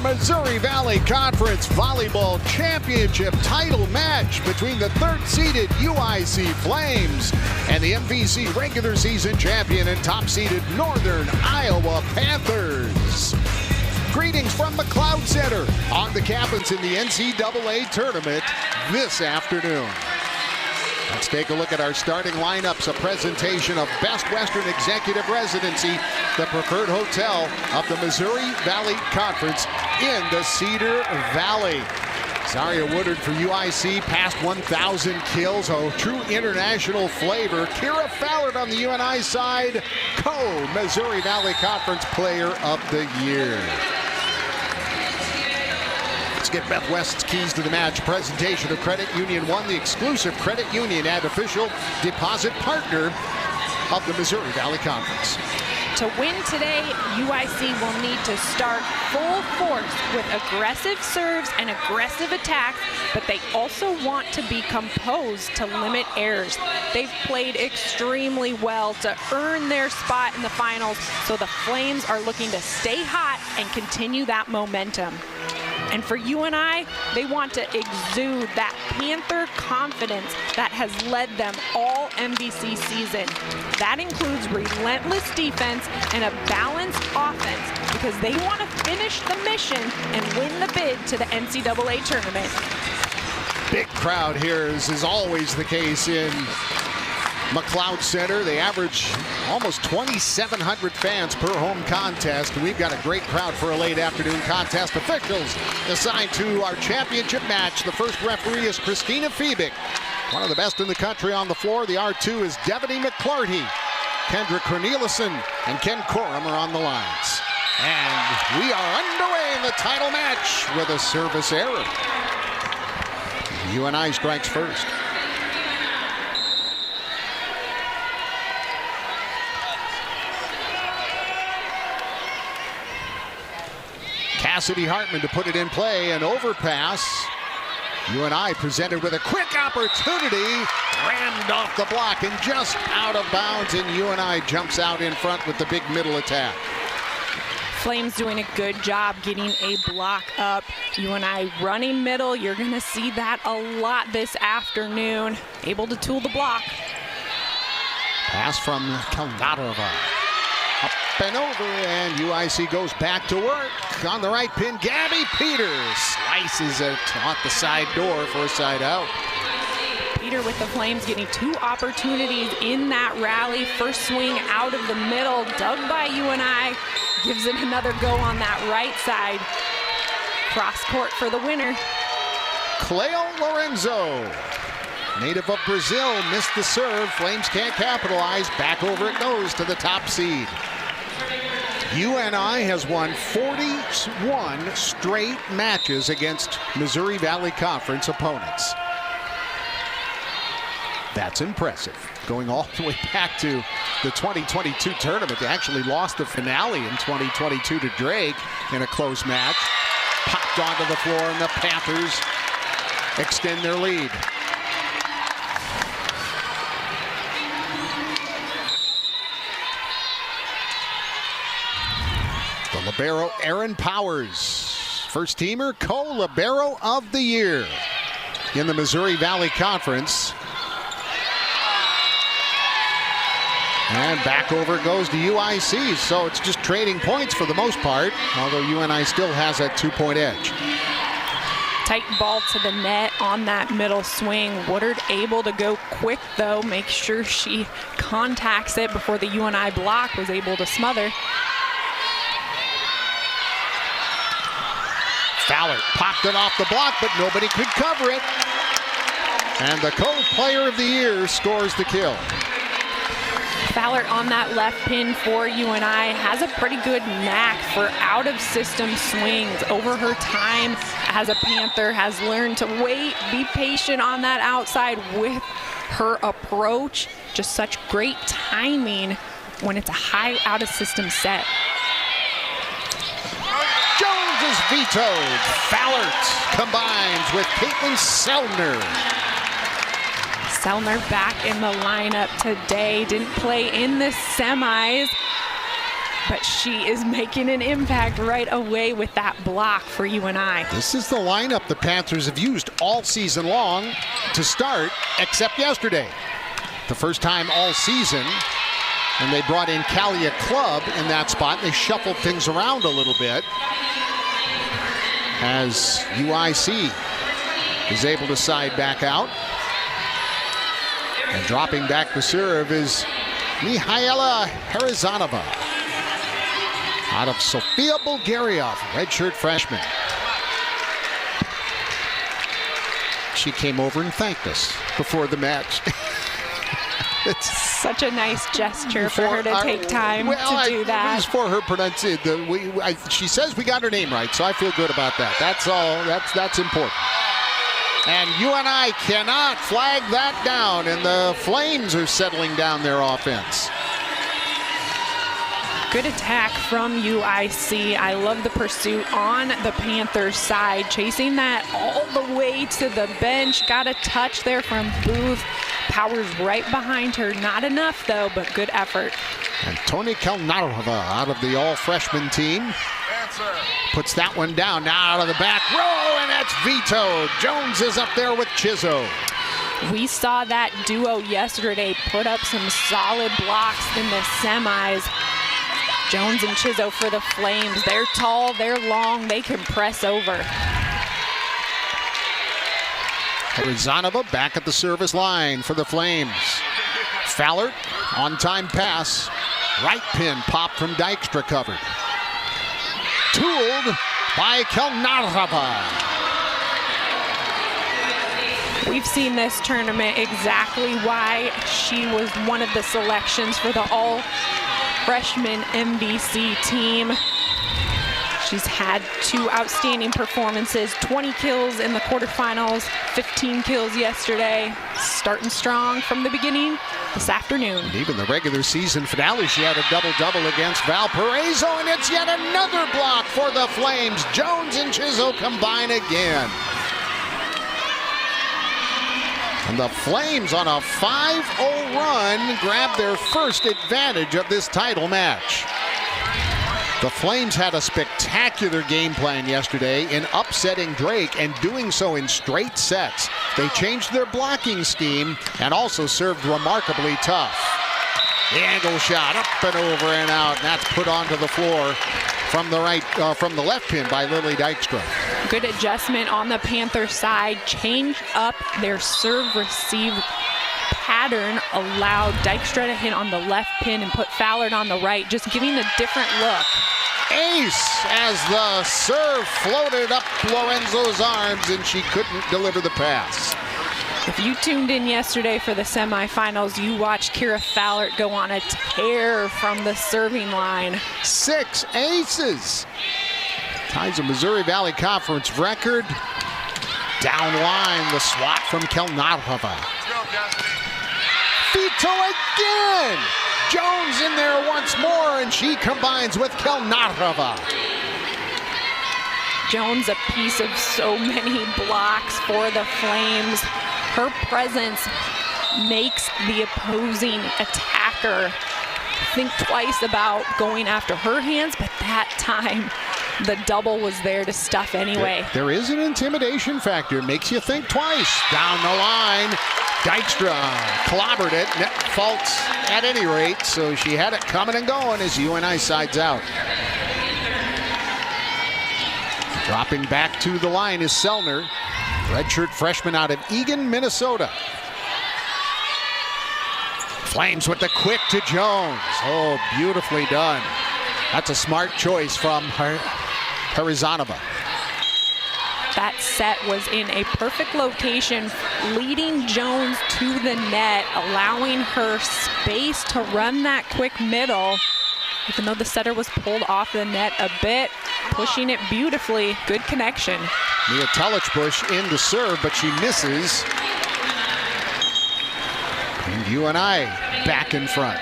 Missouri Valley Conference Volleyball Championship title match between the third-seeded UIC Flames and the MVC regular season champion and top-seeded Northern Iowa Panthers. Greetings from the Cloud Center on the campus in the NCAA tournament this afternoon. Let's take a look at our starting lineups, a presentation of Best Western Executive Residency, the preferred hotel of the Missouri Valley Conference in the Cedar Valley. Zaria Woodard for UIC, past 1,000 kills, a true international flavor. Kira Fallert on the UNI side, co-Missouri Valley Conference Player of the Year. Let's get Beth West's keys to the match. Presentation of Credit Union One, the exclusive credit union and official deposit partner of the Missouri Valley Conference. To win today, UIC will need to start full force with aggressive serves and aggressive attacks, but they also want to be composed to limit errors. They've played extremely well to earn their spot in the finals, so the Flames are looking to stay hot and continue that momentum. And for UNI, they want to exude that Panther confidence that has led them all MVC season. That includes relentless defense and a balanced offense because they want to finish the mission and win the bid to the NCAA tournament. Big crowd here, as is always the case in McLeod Center. They average almost 2,700 fans per home contest. We've got a great crowd for a late afternoon contest. Officials assigned to our championship match. The first referee is Christina Fiebig, one of the best in the country on the floor. The R2 is Devaney McClarty. Kendra Cornelissen and Ken Corum are on the lines. And we are underway in the title match with a service error. UNI strikes first. Cassidy Hartman to put it in play, an overpass. UNI presented with a quick opportunity, rammed off the block and just out of bounds, and UNI jumps out in front with the big middle attack. Flames doing a good job getting a block up. UNI running middle. You're going to see that a lot this afternoon. Able to tool the block. Pass from Kalnarova. Up and over, and UIC goes back to work. On the right pin, Gabby Peters slices it off the side door for a side out. Peter with the Flames getting two opportunities in that rally. First swing out of the middle, dug by UNI. Gives it another go on that right side. Cross court for the winner. Cleo Lorenzo, native of Brazil, missed the serve. Flames can't capitalize. Back over it goes to the top seed. UNI has won 41 straight matches against Missouri Valley Conference opponents. That's impressive. Going all the way back to the 2022 tournament. They actually lost the finale in 2022 to Drake in a close match. Popped onto the floor, and the Panthers extend their lead. The libero, Aaron Powers, first teamer, co-libero of the year in the Missouri Valley Conference. And back over it goes to UIC, so it's just trading points for the most part, although UNI still has that 2-point edge. Tight ball to the net on that middle swing. Woodard able to go quick, though, make sure she contacts it before the UNI block was able to smother. Fallert popped it off the block, but nobody could cover it. And the co-player of the year scores the kill. Fallert on that left pin for UNI has a pretty good knack for out-of-system swings. Over her time as a Panther, has learned to wait, be patient on that outside with her approach. Just such great timing when it's a high out-of-system set. Jones is vetoed. Fallert combines with Caitlin Selner. Selner back in the lineup today. Didn't play in the semis. but she is making an impact right away with that block for UNI. This is the lineup the Panthers have used all season long to start, except yesterday. The first time all season, and they brought in Kalia Clubb in that spot. They shuffled things around a little bit as UIC is able to side back out. And dropping back the serve is Mihaela Harizanova out of Sofia Bulgaria, redshirt freshman. She came over and thanked us before the match. It's such a nice gesture for her to take time to do that. It was for her pronunciation. She says we got her name right, so I feel good about that. That's all. That's important. And UNI cannot flag that down, and the Flames are settling down their offense. Good attack from UIC. I love the pursuit on the Panthers side, chasing that all the way to the bench. Got a touch there from Booth. Powers right behind her. Not enough, though, but good effort. And Toni Kelnarova out of the all-freshman team puts that one down. Now out of the back row, and that's vetoed. Jones is up there with Chizzo. We saw that duo yesterday put up some solid blocks in the semis. Jones and Chizzo for the Flames. They're tall, they're long, they can press over. Harizanova back at the service line for the Flames. Fallert, on-time pass. Right pin pop from Dykstra covered. Tooled by Kelnarova. We've seen this tournament exactly why she was one of the selections for the all-freshman MVC team. She's had 2 outstanding performances, 20 kills in the quarterfinals, 15 kills yesterday. Starting strong from the beginning this afternoon. And even the regular season finale, she had a double-double against Valparaiso, and it's yet another block for the Flames. Jones and Chizzo combine again. And the Flames on a 5-0 run grab their first advantage of this title match. The Flames had a spectacular game plan yesterday in upsetting Drake and doing so in straight sets. They changed their blocking scheme and also served remarkably tough. The angle shot up and over and out, and that's put onto the floor from the left pin by Lily Dykstra. Good adjustment on the Panther side. Change up their serve-receive pattern, allowed Dykstra to hit on the left pin and put Fallert on the right, just giving a different look. Ace as the serve floated up Lorenzo's arms and she couldn't deliver the pass. If you tuned in yesterday for the semifinals, you watched Kira Fallert go on a tear from the serving line. 6 aces. Ties a Missouri Valley Conference record. Down line, the swat from Kelnarova. Veto again! Jones in there once more, and she combines with Kelnarova. Jones, a piece of so many blocks for the Flames. Her presence makes the opposing attacker think twice about going after her hands, but that time the double was there to stuff anyway. There is an intimidation factor. Makes you think twice. Down the line, Dykstra clobbered it. Net fault at any rate, so she had it coming and going as UNI sides out. Dropping back to the line is Selner, redshirt freshman out of Eagan, Minnesota. Flames with the quick to Jones. Oh, beautifully done. That's a smart choice from Harizanova. That set was in a perfect location, leading Jones to the net, allowing her space to run that quick middle. Even though the setter was pulled off the net a bit, pushing it beautifully. Good connection. Mia Tellichbush in to serve, but she misses. And UNI back in front.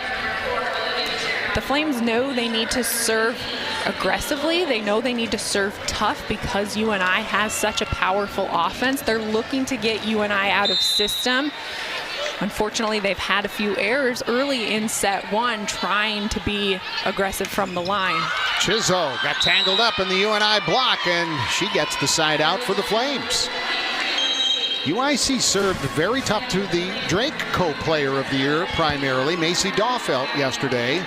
The Flames know they need to serve aggressively. They know they need to serve tough because UNI has such a powerful offense. They're looking to get UNI out of system. Unfortunately, they've had a few errors early in set one trying to be aggressive from the line. Chizzo got tangled up in the UNI block, and she gets the side out for the Flames. UIC served very tough to the Drake Co-Player of the Year, primarily, Macy Daufelt yesterday.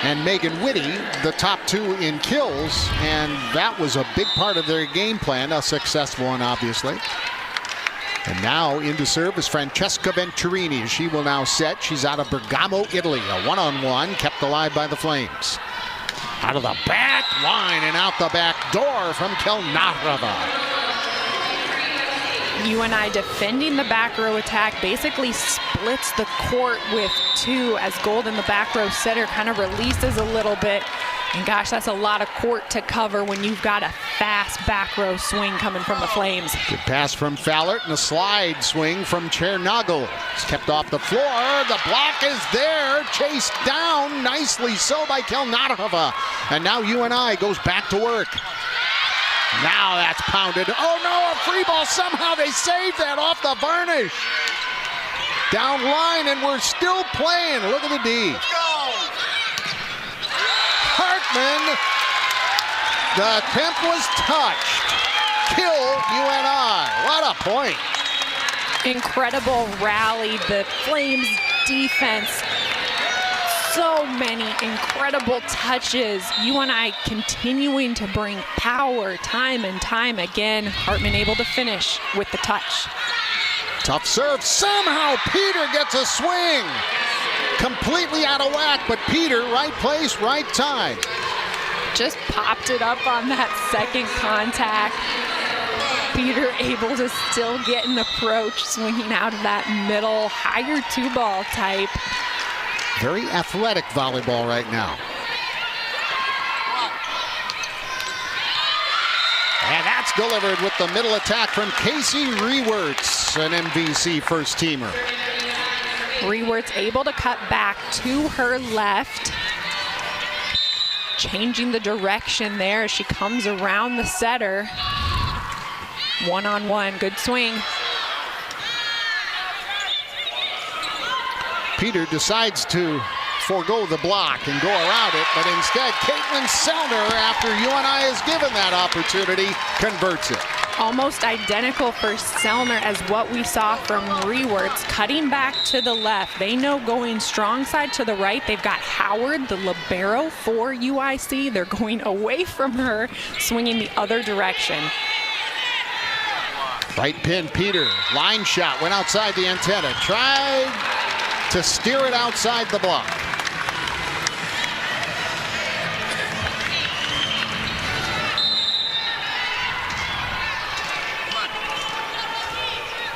And Megan Whitty, the top two in kills, and that was a big part of their game plan, a successful one, obviously. And now into serve is Francesca Venturini. She will now set. She's out of Bergamo, Italy. A one-on-one kept alive by the Flames. Out of the back line and out the back door from Kelnarova. UNI defending the back row attack, basically splits the court with two as Golden, the back row setter, kind of releases a little bit. And gosh, that's a lot of court to cover when you've got a fast back row swing coming from the Flames. Good pass from Fallert and a slide swing from Chernagel. It's kept off the floor. The block is there. Chased down nicely so by Kelnarova. And now UNI goes back to work. Now that's pounded. Oh no, a free ball. Somehow they saved that off the varnish. Down line, and we're still playing. Look at the D. Hartman. The temp was touched. Kill UNI. What a point. Incredible rally. The Flames defense. So many incredible touches. UNI continuing to bring power time and time again. Hartman able to finish with the touch. Tough serve. Somehow Peter gets a swing. Completely out of whack, but Peter, right place, right time. Just popped it up on that second contact. Peter able to still get an approach, swinging out of that middle, higher two ball type. Very athletic volleyball right now. And that's delivered with the middle attack from Casey Rewerts, an MVC first teamer. Rewerts able to cut back to her left. Changing the direction there as she comes around the setter. One-on-one, good swing. Peter decides to forego the block and go around it, but instead Caitlin Sellner, after UNI has given that opportunity, converts it. Almost identical for Sellner as what we saw from Rewerts, cutting back to the left. They know going strong side to the right. They've got Howard, the libero for UIC. They're going away from her, swinging the other direction. Right pin, Peter, line shot, went outside the antenna, tried to steer it outside the block.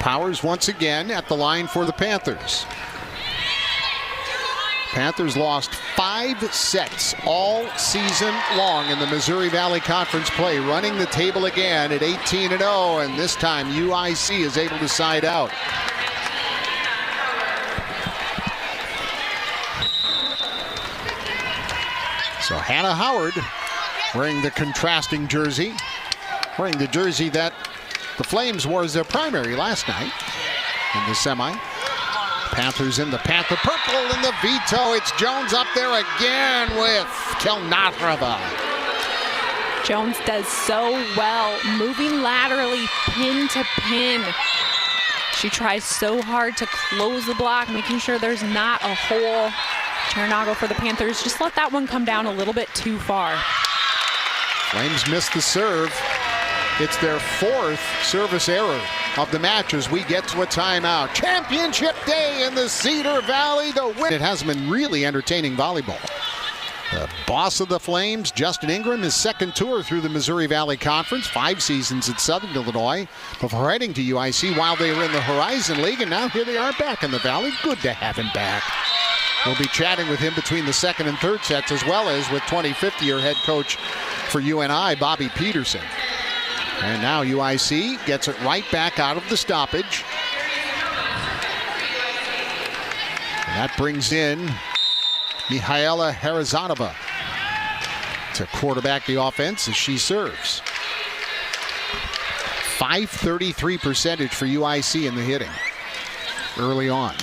Powers once again at the line for the Panthers. Panthers lost 5 sets all season long in the Missouri Valley Conference play, running the table again at 18-0, and this time UIC is able to side out. So Hannah Howard wearing the contrasting jersey, wearing the jersey that the Flames wore as their primary last night in the semi. Panthers in the Panther purple and the veto. It's Jones up there again with Kelnarova. Jones does so well, moving laterally, pin to pin. She tries so hard to close the block, making sure there's not a hole. Chernagel for the Panthers just let that one come down a little bit too far. Flames missed the serve. It's their 4th service error of the match as we get to a timeout. Championship day in the Cedar Valley. The win. It has been really entertaining volleyball. The boss of the Flames, Justin Ingram, his second tour through the Missouri Valley Conference, 5 seasons at Southern Illinois before heading to UIC while they were in the Horizon League, and now here they are back in the Valley. Good to have him back. We'll be chatting with him between the second and third sets, as well as with 25th-year head coach for UNI, Bobby Peterson. And now UIC gets it right back out of the stoppage. And that brings in Mihaela Harazanova to quarterback the offense as she serves. .533 percentage for UIC in the hitting. early on.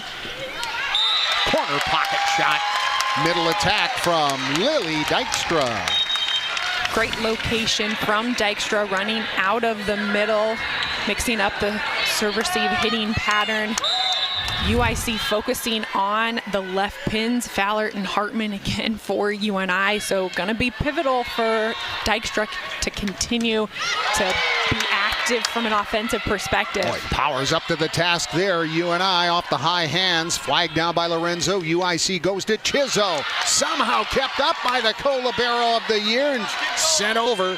Corner pocket shot. Middle attack from Lily Dykstra. Great location from Dykstra, running out of the middle, mixing up the serve-receive hitting pattern. UIC focusing on the left pins, Fowler and Hartman again for UNI. So going to be pivotal for Dykstra to continue to be active from an offensive perspective. Boy, Powers up to the task there. UNI off the high hands. Flagged down by Lorenzo. UIC goes to Chizzo. Somehow kept up by the co-libero of the year and sent over.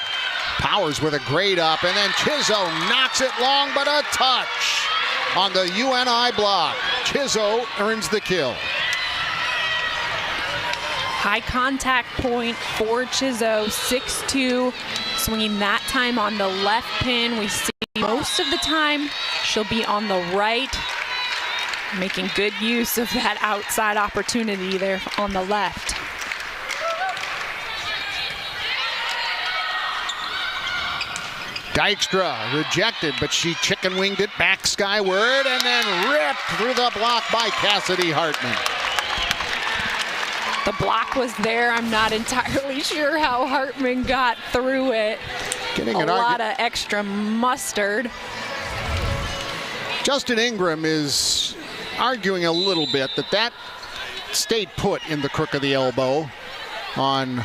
Powers with a great up, and then Chizzo knocks it long, but a touch on the UNI block. Chizzo earns the kill. High contact point for Chizzo, 6'2", swinging that time on the left pin. We see most of the time she'll be on the right, making good use of that outside opportunity there on the left. Dykstra rejected, but she chicken-winged it back skyward and then ripped through the block by Cassidy Hartman. The block was there. I'm not entirely sure how Hartman got through it. Getting a lot of extra mustard. Justin Ingram is arguing a little bit that stayed put in the crook of the elbow on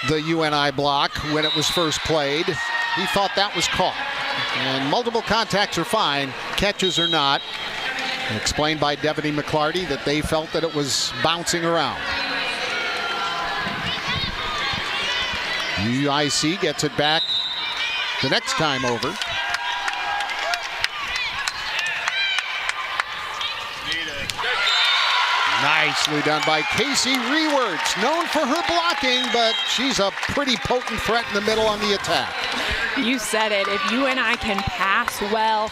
the UNI block when it was first played. He thought that was caught. And multiple contacts are fine, catches are not. Explained by Devaney McClarty that they felt that it was bouncing around. UIC gets it back the next time over. Nicely done by Casey Rewerts, known for her blocking, but she's a pretty potent threat in the middle on the attack. You said it. If UNI can pass well,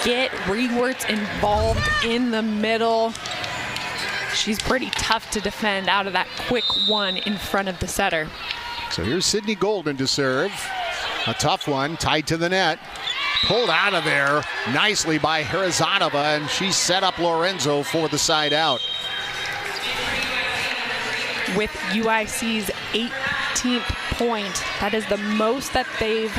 get Rewerts involved in the middle, she's pretty tough to defend out of that quick one in front of the setter. So here's Sydney Golden to serve. A tough one, tied to the net. Pulled out of there nicely by Herazadova, and she set up Lorenzo for the side out. With UIC's 18th point, that is the most that they've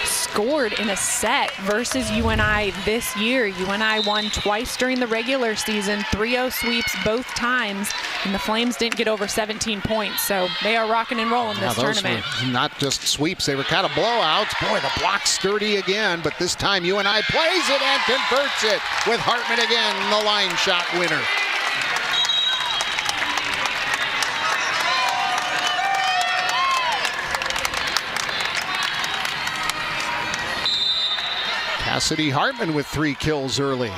scored in a set versus UNI this year. UNI won twice during the regular season, 3-0 sweeps both times, and the Flames didn't get over 17 points. So they are rocking and rolling this tournament. Not just sweeps, they were kind of blowouts. Boy, the block's sturdy again, but this time UNI plays it and converts it with Hartman again, the line shot winner. Cassidy Hartman with 3 kills early.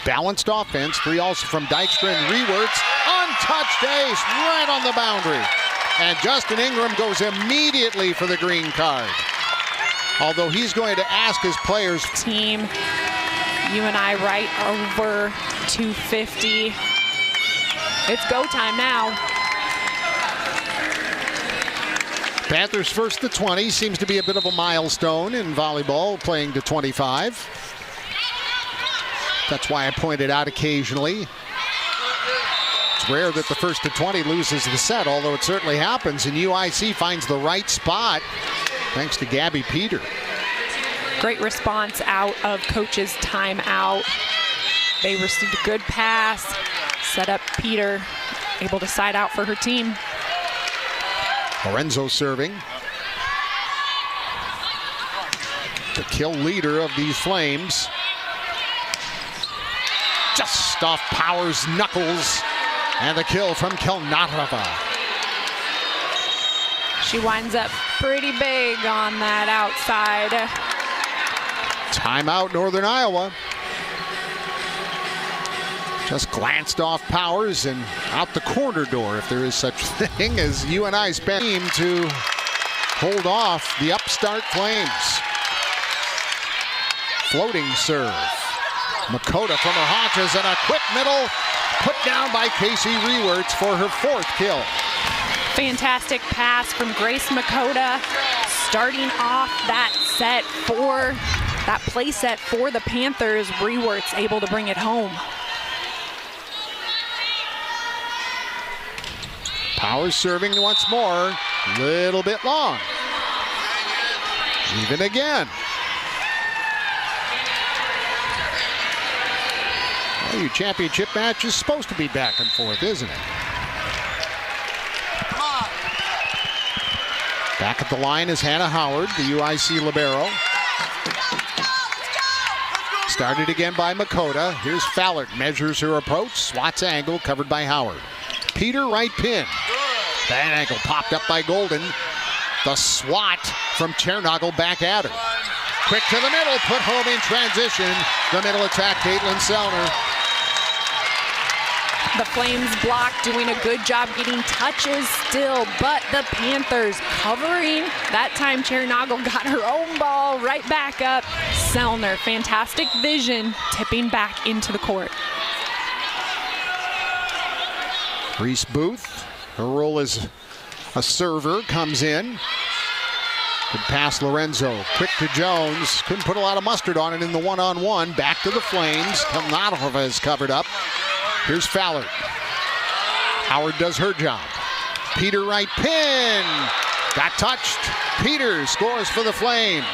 Balanced offense, 3 also from Dykstra and Rewerts. Untouched ace right on the boundary. And Justin Ingram goes immediately for the green card. Although he's going to ask his players. Team UNI right over 250. It's go time now. Panthers first to 20 seems to be a bit of a milestone in volleyball, playing to 25. That's why I pointed out occasionally. It's rare that the first to 20 loses the set, although it certainly happens, and UIC finds the right spot thanks to Gabby Peter. Great response out of coach's timeout. They received a good pass, set up Peter, able to side out for her team. Lorenzo serving. The kill leader of these Flames. Just off Powers' knuckles. And the kill from Kelnarova. She winds up pretty big on that outside. Timeout, Northern Iowa. Just glanced off Powers and out the corner door, if there is such a thing, as UNI's team to hold off the upstart Flames. Floating serve. Makota from her haunches and a quick middle put down by Casey Rewerts for her 4th kill. Fantastic pass from Grace Makota, starting off that set for that play set for the Panthers. Brewert's able to bring it home. Powers serving once more. Little bit long. Even again. Well, your championship match is supposed to be back and forth, isn't it? Back at the line is Hannah Howard, the UIC libero. Started again by Makota. Here's Fallert, measures her approach, swats angle, covered by Howard. Peter, right pin. That angle popped up by Golden. The swat from Chernagle back at her. Quick to the middle, put home in transition. The middle attack, Caitlin Sellner. The Flames block, doing a good job getting touches still, but the Panthers covering. That time Chernagle got her own ball right back up. Sellner, fantastic vision, tipping back into the court. Reese Booth, her role as a server, comes in. Good pass, Lorenzo. Quick to Jones. Couldn't put a lot of mustard on it in the one-on-one. Back to the Flames. Kalnatova is covered up. Here's Fallert. Howard does her job. Peter, right pin. Got touched. Peter scores for the Flames.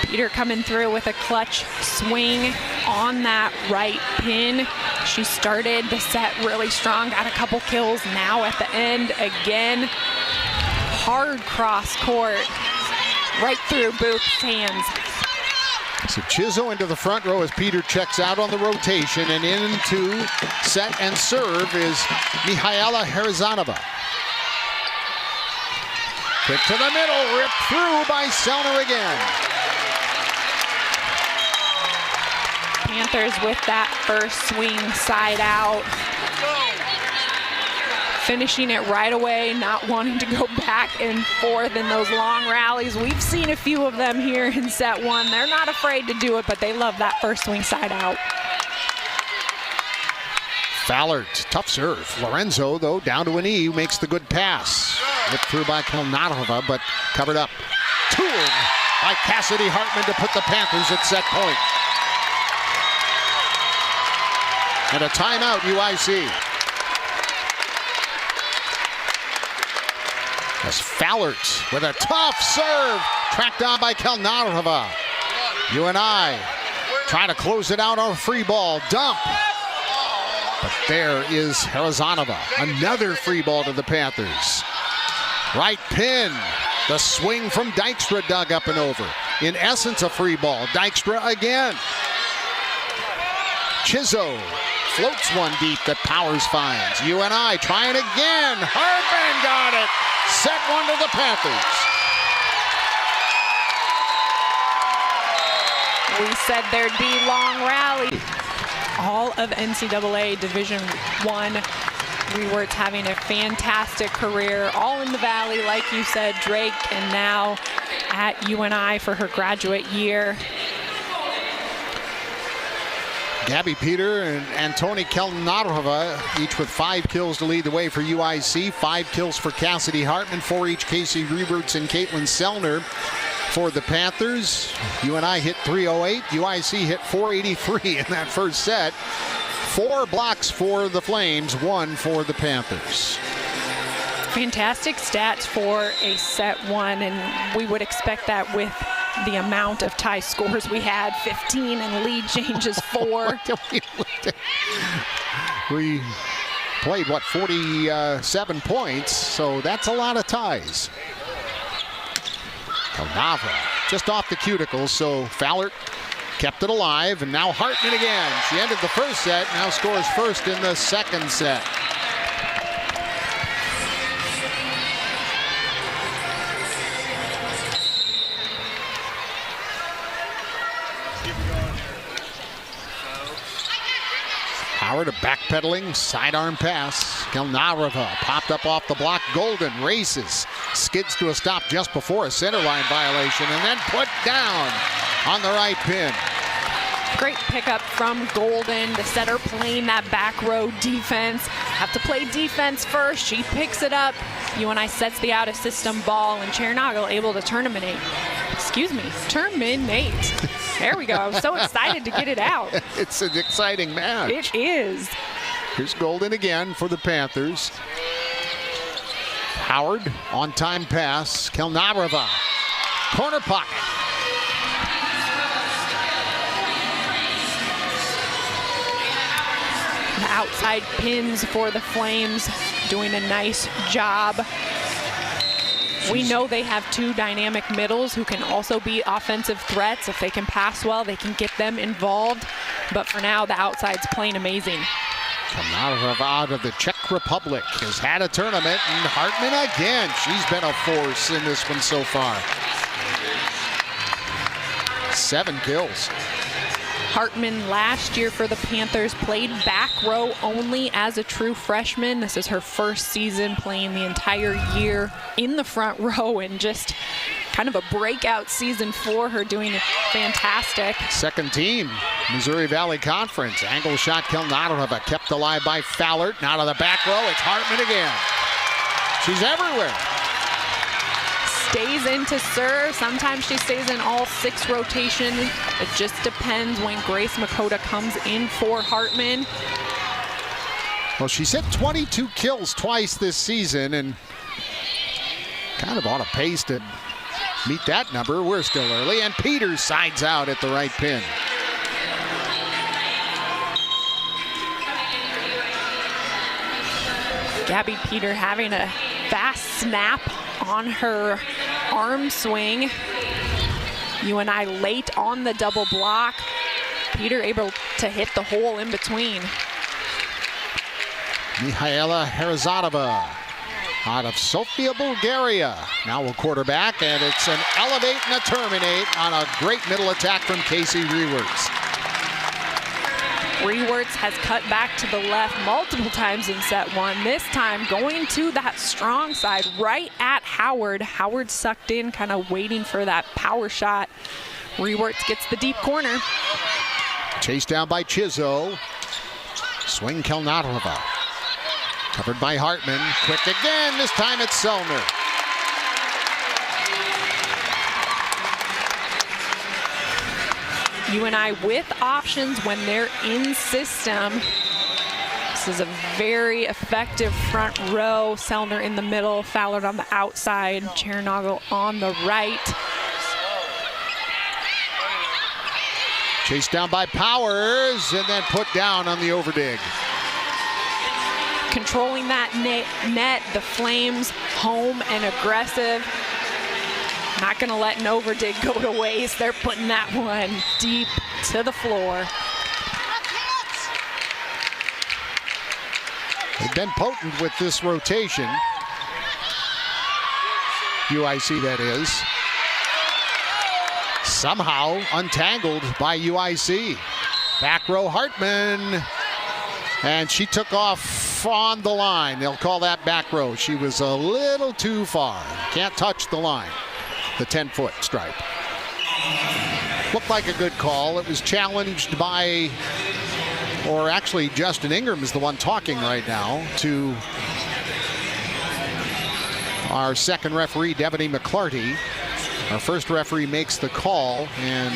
Peter coming through with a clutch swing on that right pin. She started the set really strong, got a couple kills. Now at the end again, hard cross court, right through Booth's hands. So Chizzo into the front row as Peter checks out on the rotation, and into set and serve is Mihaela Herzanova. Quick to the middle, ripped through by Sellner again. Panthers with that first swing side out. Finishing it right away, not wanting to go back and forth in those long rallies. We've seen a few of them here in set one. They're not afraid to do it, but they love that first swing side out. Fallert, tough serve. Lorenzo, though, down to a knee, makes the good pass. Ripped through by Kalnatova, but covered up. Tooled by Cassidy Hartman to put the Panthers at set point. And a timeout, UIC. As Fallert with a tough serve, tracked down by Kalnatova. UNI trying to close it out on a free ball. Dump. But there is Herzanova. Another free ball to the Panthers. Right pin. The swing from Dykstra dug up and over. In essence, a free ball. Dykstra again. Chizzo floats one deep that Powers finds. UNI trying again. Hartman got it. Set one to the Panthers. We said there'd be long rally. All of NCAA Division I. Brewert's having a fantastic career, all in the Valley, like you said, Drake, and now at UNI for her graduate year. Gabby Peter and Antoni Kalnatova, each with 5 kills to lead the way for UIC. 5 kills for Cassidy Hartman, 4 each Casey Reberts and Caitlin Sellner for the Panthers. UNI hit 308, UIC hit 483 in that first set. 4 blocks for the Flames, 1 for the Panthers. Fantastic stats for a set one, and we would expect that with the amount of tie scores we had, 15 and lead changes 4. We played, 47 points, so that's a lot of ties. Kalnava just off the cuticles, so Fallert kept it alive, and now Hartman again. She ended the first set, now scores first in the second set. Howard, a backpedaling sidearm pass. Kalnatova popped up off the block. Golden races, skids to a stop just before a center line violation, and then put down on the right pin. Great pickup from Golden, the setter playing that back row defense. Have to play defense first. She picks it up. UNI sets the out of system ball, and Chernagle able to terminate. excuse me, terminate. There we go. I'm so excited to get it out. It's an exciting match. It is. Here's Golden again for the Panthers. Howard, on-time pass. Kelnarova, corner pocket. The outside pins for the Flames, doing a nice job. We know they have two dynamic middles who can also be offensive threats. If they can pass well, they can get them involved. But for now, the outside's playing amazing. Kelnarova out of the Czech Republic has had a tournament, and Hartman again. She's been a force in this one so far. 7 kills. Hartman last year for the Panthers played back row only as a true freshman. This is her first season playing the entire year in the front row, and just kind of a breakout season for her, doing fantastic. Second team, Missouri Valley Conference. Angle shot, Kelnarova kept alive by Fallert. Now to the back row, it's Hartman again. She's everywhere. Stays in to serve. Sometimes she stays in all 6 rotations. It just depends when Grace Makota comes in for Hartman. Well, she's hit 22 kills twice this season, and kind of on a pace to meet that number. We're still early, and Peters sides out at the right pin. Gabby Peter having a fast snap on her arm swing. UNI late on the double block. Peter able to hit the hole in between. Mihaela Herzadova out of Sofia, Bulgaria. Now will quarterback, and it's an elevate and a terminate on a great middle attack from Casey Rewerts. Rewerts has cut back to the left multiple times in set 1. This time going to that strong side right at Howard. Howard sucked in, kind of waiting for that power shot. Rewerts gets the deep corner. Chased down by Chizzo. Swing Kelnarova. Covered by Hartman. Quick again. This time it's Selner. UNI with options when they're in system. This is a very effective front row. Selner in the middle, Fallert on the outside, Chernagel on the right. Chased down by Powers, and then put down on the overdig. Controlling that net, the Flames home and aggressive. Not going to let an overdig go to waste. They're putting that one deep to the floor. They've been potent with this rotation. UIC, that is. Somehow untangled by UIC. Back row Hartman. And she took off on the line. They'll call that back row. She was a little too far. Can't touch the line. The 10-foot stripe. Looked like a good call. It was challenged by, or actually Justin Ingram is the one talking right now, to our second referee, Devaney McClarty. Our first referee makes the call, and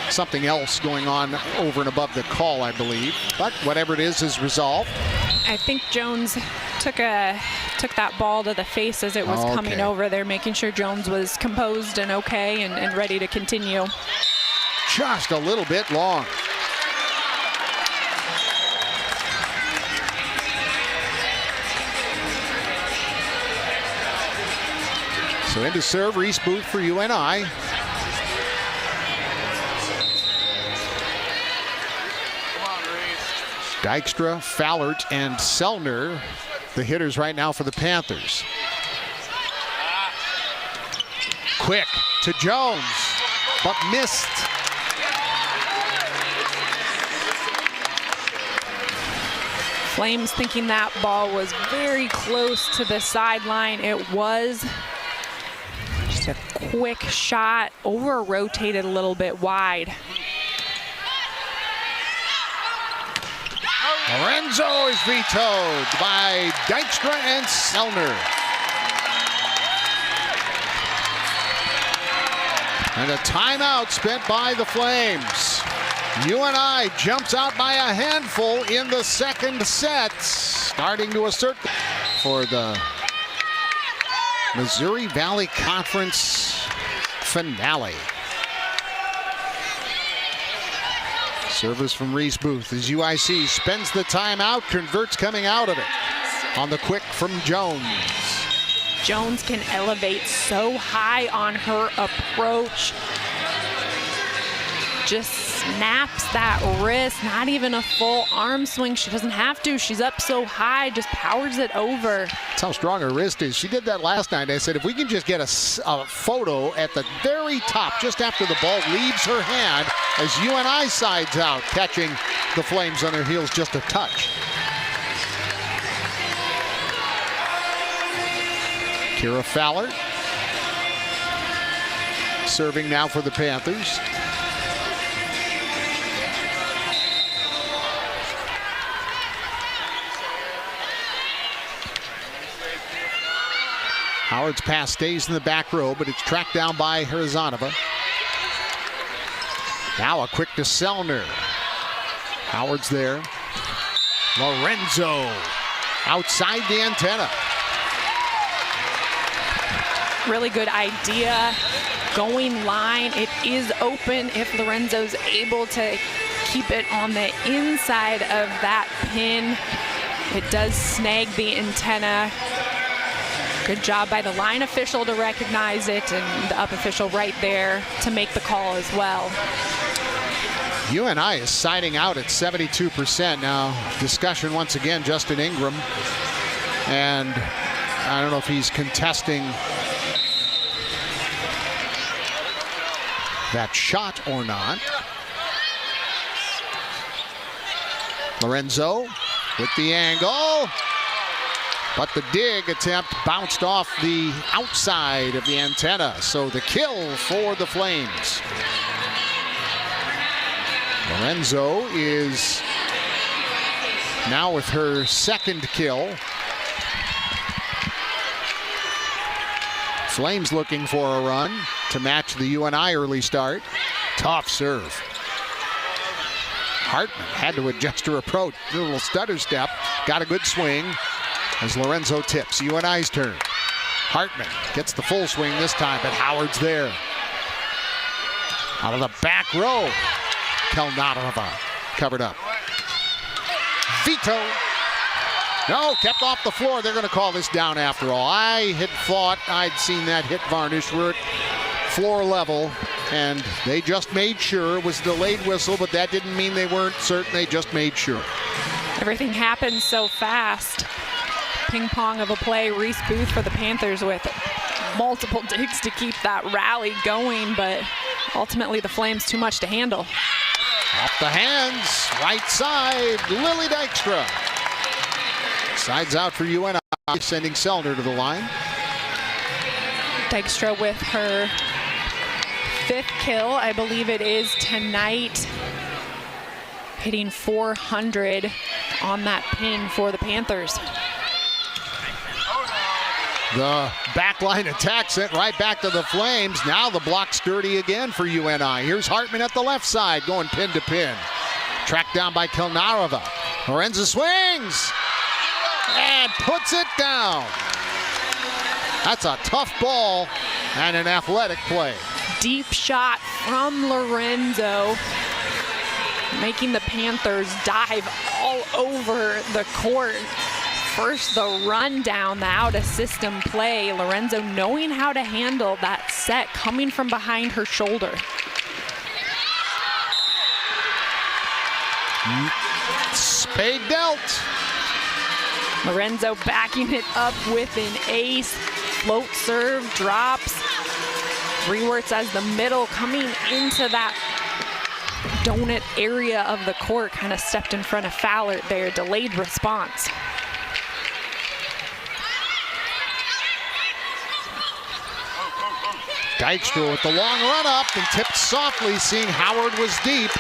something else going on over and above the call, I believe. But whatever it is resolved. I think Jones took that ball to the face as it was coming over there, making sure Jones was composed and okay and ready to continue. Just a little bit long. So into serve, Reese Booth for UNI. Dykstra, Fallert, and Selner, the hitters right now for the Panthers. Quick to Jones, but missed. Flames thinking that ball was very close to the sideline. It was just a quick shot, over-rotated a little bit wide. Lorenzo is vetoed by Dykstra and Selner. And a timeout spent by the Flames. UNI jumps out by a handful in the second set, starting to assert for the Missouri Valley Conference finale. Service from Reese Booth as UIC spends the timeout, converts coming out of it. On the quick from Jones. Jones can elevate so high on her approach. Just snaps that wrist, not even a full arm swing. She doesn't have to. She's up so high, just powers it over. That's how strong her wrist is. She did that last night. I said, if we can just get a photo at the very top, just after the ball leaves her hand, as UNI sides out, catching the Flames on their heels just a touch. Kira Fowler serving now for the Panthers. Howard's pass stays in the back row, but it's tracked down by Herzanova. Now a quick to Sellner. Howard's there. Lorenzo outside the antenna. Really good idea. Going line. It is open if Lorenzo's able to keep it on the inside of that pin. It does snag the antenna. Good job by the line official to recognize it, and the up official right there to make the call as well. UNI is siding out at 72% now. Discussion once again, Justin Ingram. And I don't know if he's contesting that shot or not. Lorenzo with the angle. But the dig attempt bounced off the outside of the antenna. So the kill for the Flames. Lorenzo is now with her second kill. Flames looking for a run to match the UNI early start. Tough serve. Hartman had to adjust her approach. A little stutter step. Got a good swing. As Lorenzo tips, UNI's turn. Hartman gets the full swing this time, but Howard's there. Out of the back row, Kelnarova covered up. Vito. No, kept off the floor. They're going to call this down after all. I had thought I'd seen that hit varnish. We're at floor level, and they just made sure. It was a delayed whistle, but that didn't mean they weren't certain. They just made sure. Everything happened so fast. Ping pong of a play. Reese Booth for the Panthers with multiple digs to keep that rally going, but ultimately the Flames too much to handle. Off the hands, right side, Lily Dykstra. Sides out for UNI, sending Sellner to the line. Dykstra with her 5th kill, I believe it is tonight. Hitting 400 on that pin for the Panthers. The backline attack sent right back to the Flames. Now the block sturdy again for UNI. Here's Hartman at the left side going pin to pin. Tracked down by Kelnarova. Lorenzo swings and puts it down. That's a tough ball and an athletic play. Deep shot from Lorenzo, making the Panthers dive all over the court. First, the run down, the out-of-system play. Lorenzo knowing how to handle that set coming from behind her shoulder. Spade dealt. Lorenzo backing it up with an ace. Float serve, drops. Rewerts as the middle coming into that donut area of the court. Kind of stepped in front of Fowler there. Delayed response. Dykstra with the long run up and tipped softly, seeing Howard was deep.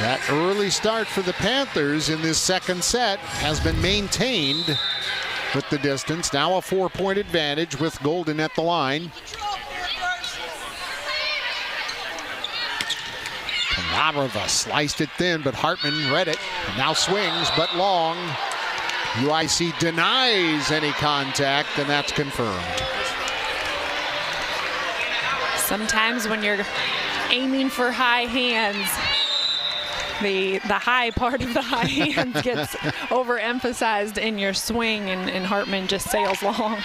That early start for the Panthers in this second set has been maintained with the distance. Now a 4-point advantage with Golden at the line. Konarova sliced it thin, but Hartman read it. Now swings, but long. UIC denies any contact, and that's confirmed. Sometimes when you're aiming for high hands, the high part of the high hands gets overemphasized in your swing, and Hartman just sails long.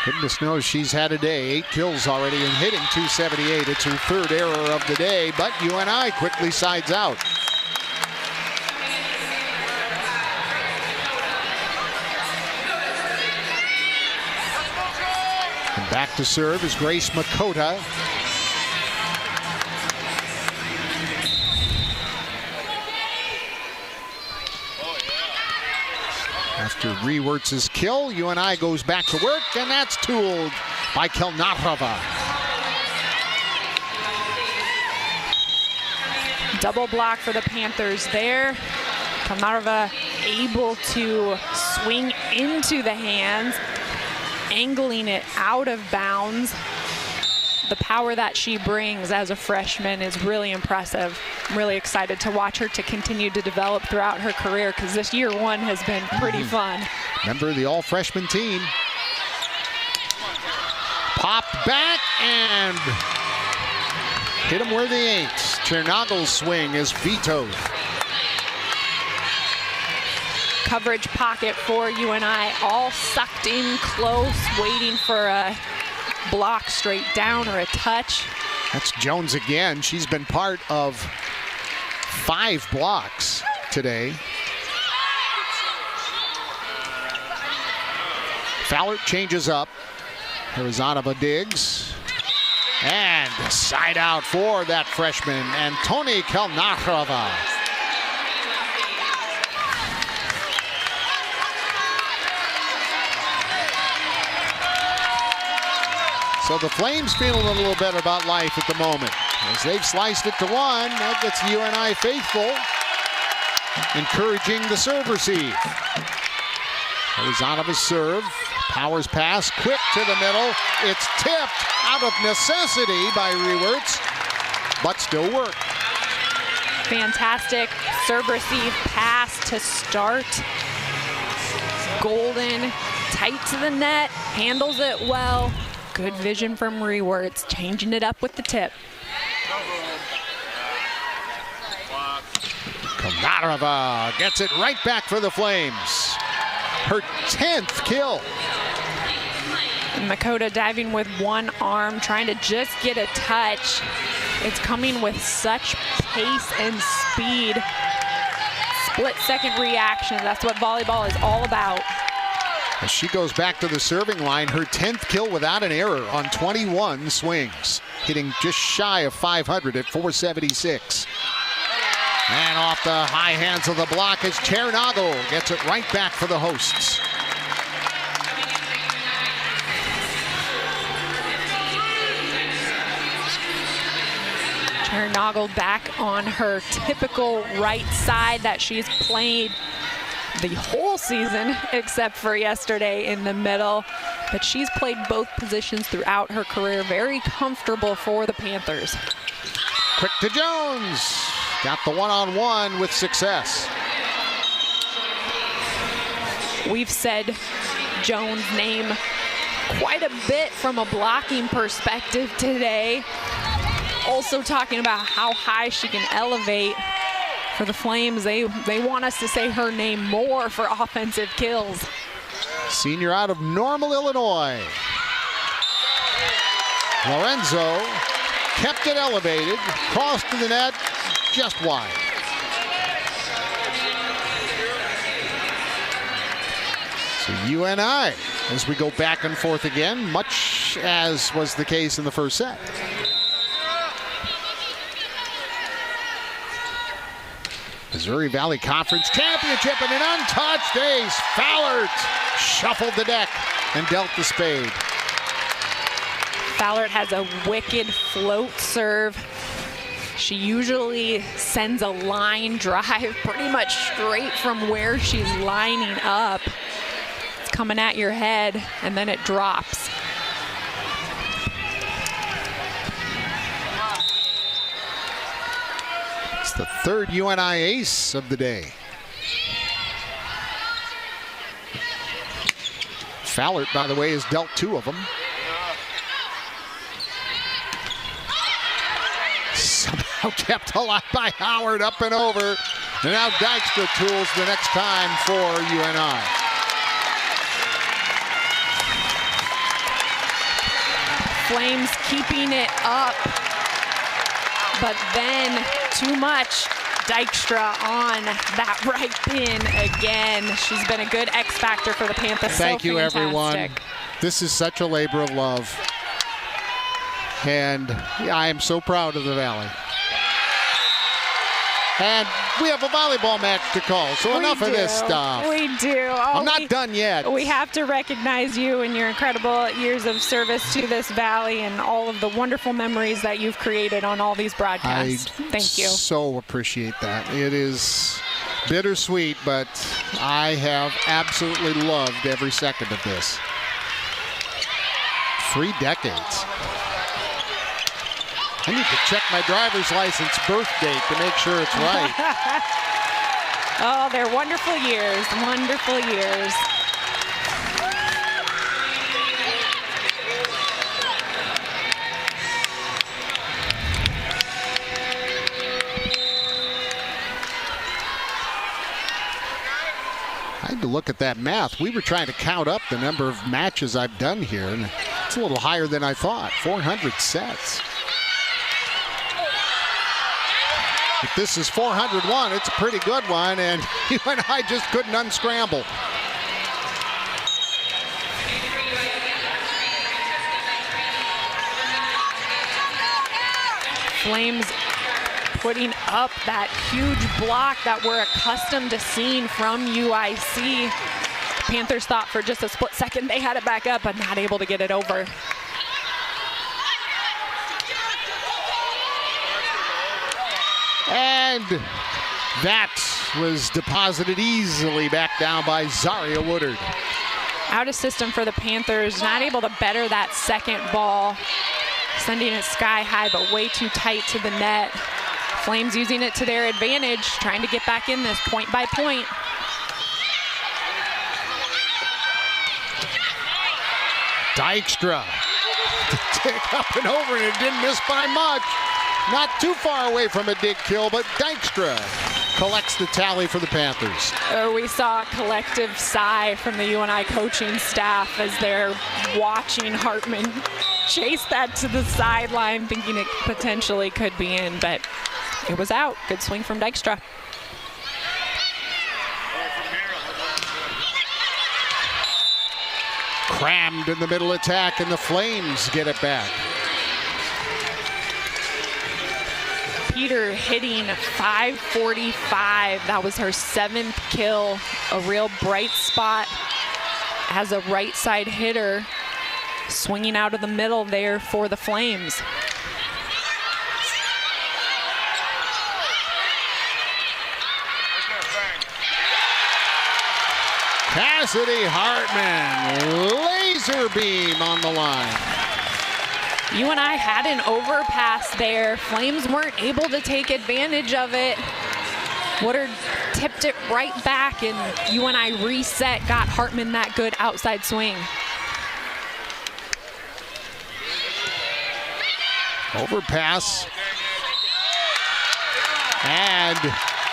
Goodness knows she's had a day. 8 kills already and hitting .278. It's her third error of the day, but UNI quickly sides out. And back to serve is Grace Makota. After Rewerts' kill, UNI goes back to work, and that's tooled by Kelnarova. Double block for the Panthers there. Kelnarova able to swing into the hands, angling it out of bounds. The power that she brings as a freshman is really impressive. I'm really excited to watch her to continue to develop throughout her career, because this year one has been pretty fun. Member of the all-freshman team. Popped back and hit him where they ain't. Chernagel's swing is vetoed. Coverage pocket for UNI, all sucked in close, waiting for a block straight down or a touch. That's Jones again. She's been part of 5 blocks today. Fowler changes up. Arizonova digs. And side out for that freshman, Antoni Kelnarova. So the Flames feeling a little better about life at the moment, as they've sliced it to 1. That gets the UNI faithful, encouraging the serve receive. Arizonova's serve, Powers pass, quick to the middle. It's tipped out of necessity by Rewerts, but still work. Fantastic serve receive pass to start. Golden tight to the net, handles it well. Good vision from Rewerts, changing it up with the tip. Konarova gets it right back for the Flames. Her 10th kill. And Makota diving with one arm, trying to just get a touch. It's coming with such pace and speed. Split-second reaction, that's what volleyball is all about. As she goes back to the serving line, her 10th kill without an error on 21 swings, hitting just shy of 500 at 476. And off the high hands of the block as Chernagel gets it right back for the hosts. Chernagel back on her typical right side that she's played the whole season, except for yesterday in the middle. But she's played both positions throughout her career. Very comfortable for the Panthers. Quick to Jones. Got the one-on-one with success. We've said Jones' name quite a bit from a blocking perspective today. Also talking about how high she can elevate. For the Flames, they want us to say her name more for offensive kills. Senior out of Normal, Illinois. Lorenzo kept it elevated, crossed to the net, just wide. So UNI, as we go back and forth again, much as was the case in the first set. Missouri Valley Conference Championship and an untouched ace. Fowler shuffled the deck and dealt the spade. Fowler has a wicked float serve. She usually sends a line drive pretty much straight from where she's lining up. It's coming at your head, and then it drops. It's the third UNI ace of the day. Fallert, by the way, has dealt 2 of them. Somehow kept alive by Howard, up and over. And now Dykstra tools the next time for UNI. Flames keeping it up, but then too much. Dykstra on that right pin again. She's been a good X factor for the Panthers. Thank you, everyone. This is such a labor of love. And I am so proud of the Valley. And we have a volleyball match to call, so enough of this stuff. We do. I'm not done yet. We have to recognize you and your incredible years of service to this Valley and all of the wonderful memories that you've created on all these broadcasts. Thank you. I so appreciate that. It is bittersweet, but I have absolutely loved every second of this. 3 decades. I need to check my driver's license birth date to make sure it's right. Oh, they're wonderful years, wonderful years. I had to look at that math. We were trying to count up the number of matches I've done here, and it's a little higher than I thought. 400 sets. If this is 401, it's a pretty good one, and UNI just couldn't unscramble. Flames putting up that huge block that we're accustomed to seeing from UIC. Panthers thought for just a split second they had it back up, but not able to get it over. And that was deposited easily back down by Zaria Woodard. Out of system for the Panthers, not able to better that second ball. Sending it sky high, but way too tight to the net. Flames using it to their advantage, trying to get back in this point by point. Dykstra. Take up and over, and it didn't miss by much. Not too far away from a dig kill, but Dykstra collects the tally for the Panthers. We saw a collective sigh from the UNI coaching staff as they're watching Hartman chase that to the sideline, thinking it potentially could be in, but it was out. Good swing from Dykstra. Crammed in the middle attack, and the Flames get it back. Peter hitting 545. That was her 7th kill. A real bright spot as a right side hitter, swinging out of the middle there for the Flames. Cassidy Hartman, laser beam on the line. UNI had an overpass there. Flames weren't able to take advantage of it. Woodard tipped it right back, and UNI reset, got Hartman that good outside swing. Overpass. And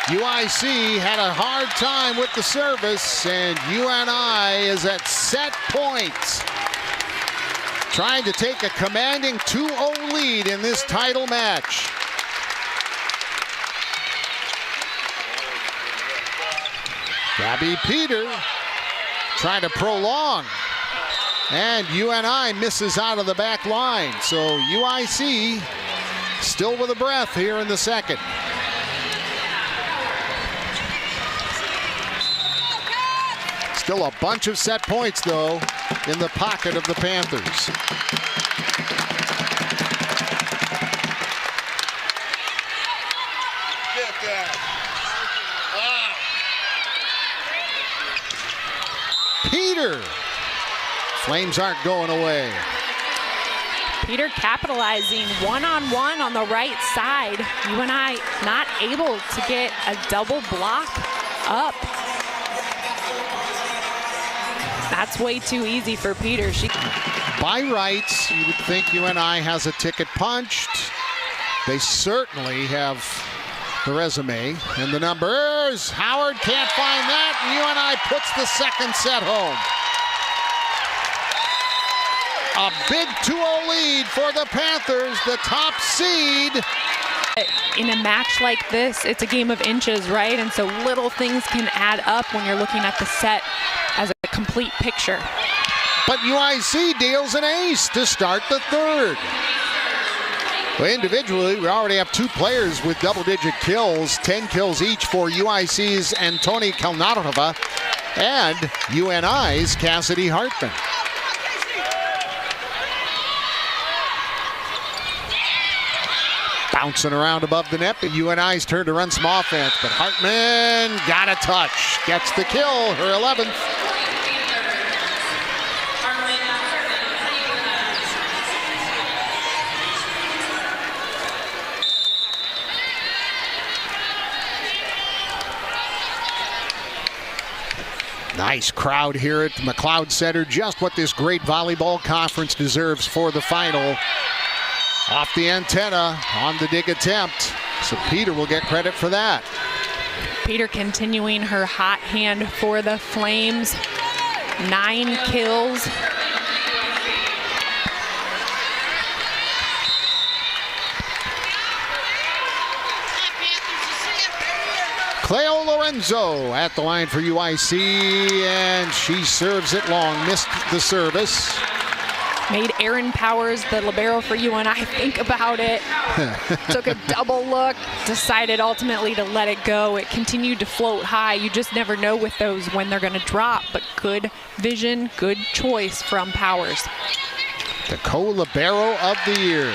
UIC had a hard time with the service, and UNI is at set point, trying to take a commanding 2-0 lead in this title match. Gabby Peter trying to prolong, and UNI misses out of the back line. So UIC still with a breath here in the second. Still a bunch of set points, though, in the pocket of the Panthers. Peter. Flames aren't going away. Peter capitalizing one-on-one on the right side. UNI not able to get a double block up. That's way too easy for Peter. By rights, you would think UNI has a ticket punched. They certainly have the resume and the numbers. Howard can't find that, and UNI puts the second set home. A big 2-0 lead for the Panthers, the top seed. In a match like this, it's a game of inches, right? And so little things can add up when you're looking at the set as a complete picture. But UIC deals an ace to start the third. Well, individually, we already have two players with double-digit kills, 10 kills each for UIC's Antoni Kalnarova and UNI's Cassidy Hartman. Bouncing around above the net, but UNI's turn to run some offense, but Hartman got a touch, gets the kill, her 11th. Nice crowd here at McLeod Center, just what this great volleyball conference deserves for the final. Off the antenna on the dig attempt, so Peter will get credit for that. Peter continuing her hot hand for the Flames. 9 kills. Cleo Lorenzo at the line for UIC, and she serves it long, missed the service. Made Aaron Powers, the libero for UNI, think about it. Took a double look, decided ultimately to let it go. It continued to float high. You just never know with those when they're going to drop, but good vision, good choice from Powers. The co-libero of the year.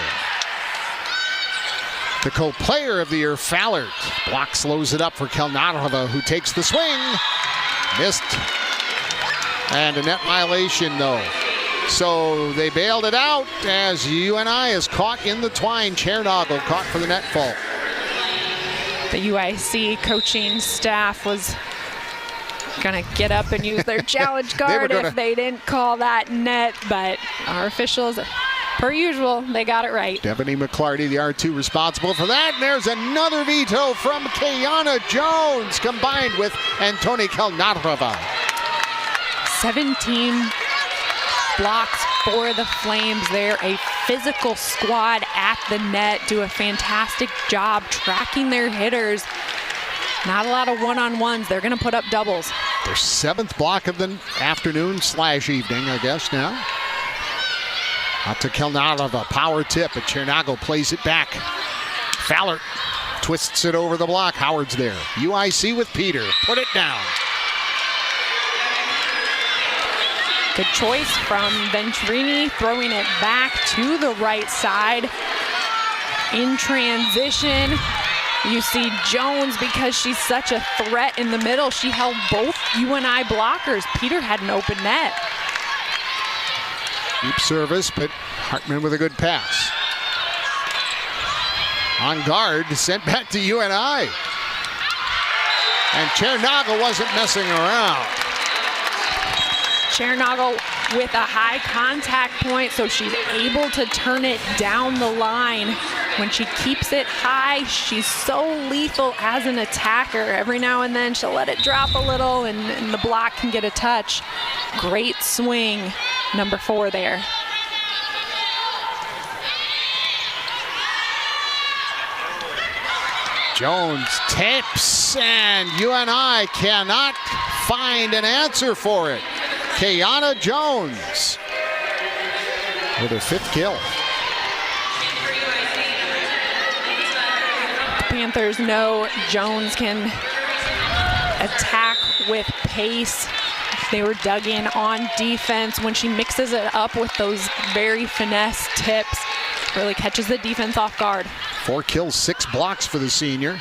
The co-player of the year, Fallert. Block slows it up for Kalnarova, who takes the swing. Missed. And a net violation, though. So they bailed it out as UNI is caught in the twine. Chernagel caught for the net fault. The UIC coaching staff was going to get up and use their challenge card if they didn't call that net, but our officials, per usual, they got it right. Devaney McClarty, the R2, responsible for that. And there's another veto from Kiana Jones, combined with Antoni Kalnarova. 17 blocks for the Flames. They're a physical squad at the net, do a fantastic job tracking their hitters. Not a lot of one-on-ones. They're going to put up doubles. Their 7th block of the afternoon/evening, I guess now. Out to Kalnarova, power tip, but Chernagel plays it back. Fallert twists it over the block. Howard's there. UIC with Peter. Put it down. Good choice from Venturini, throwing it back to the right side. In transition, you see Jones, because she's such a threat in the middle, she held both UNI blockers. Peter had an open net. Deep service, but Hartman with a good pass. On guard, sent back to UNI. And Chernagel wasn't messing around. Chernagel with a high contact point, so she's able to turn it down the line. When she keeps it high, she's so lethal as an attacker. Every now and then she'll let it drop a little, and the block can get a touch. Great swing, number 4 there. Jones tips, and UNI cannot find an answer for it. Kiana Jones with her 5th kill. The Panthers know Jones can attack with pace. They were dug in on defense. When she mixes it up with those very finesse tips, really catches the defense off guard. 4 kills, 6 blocks for the senior.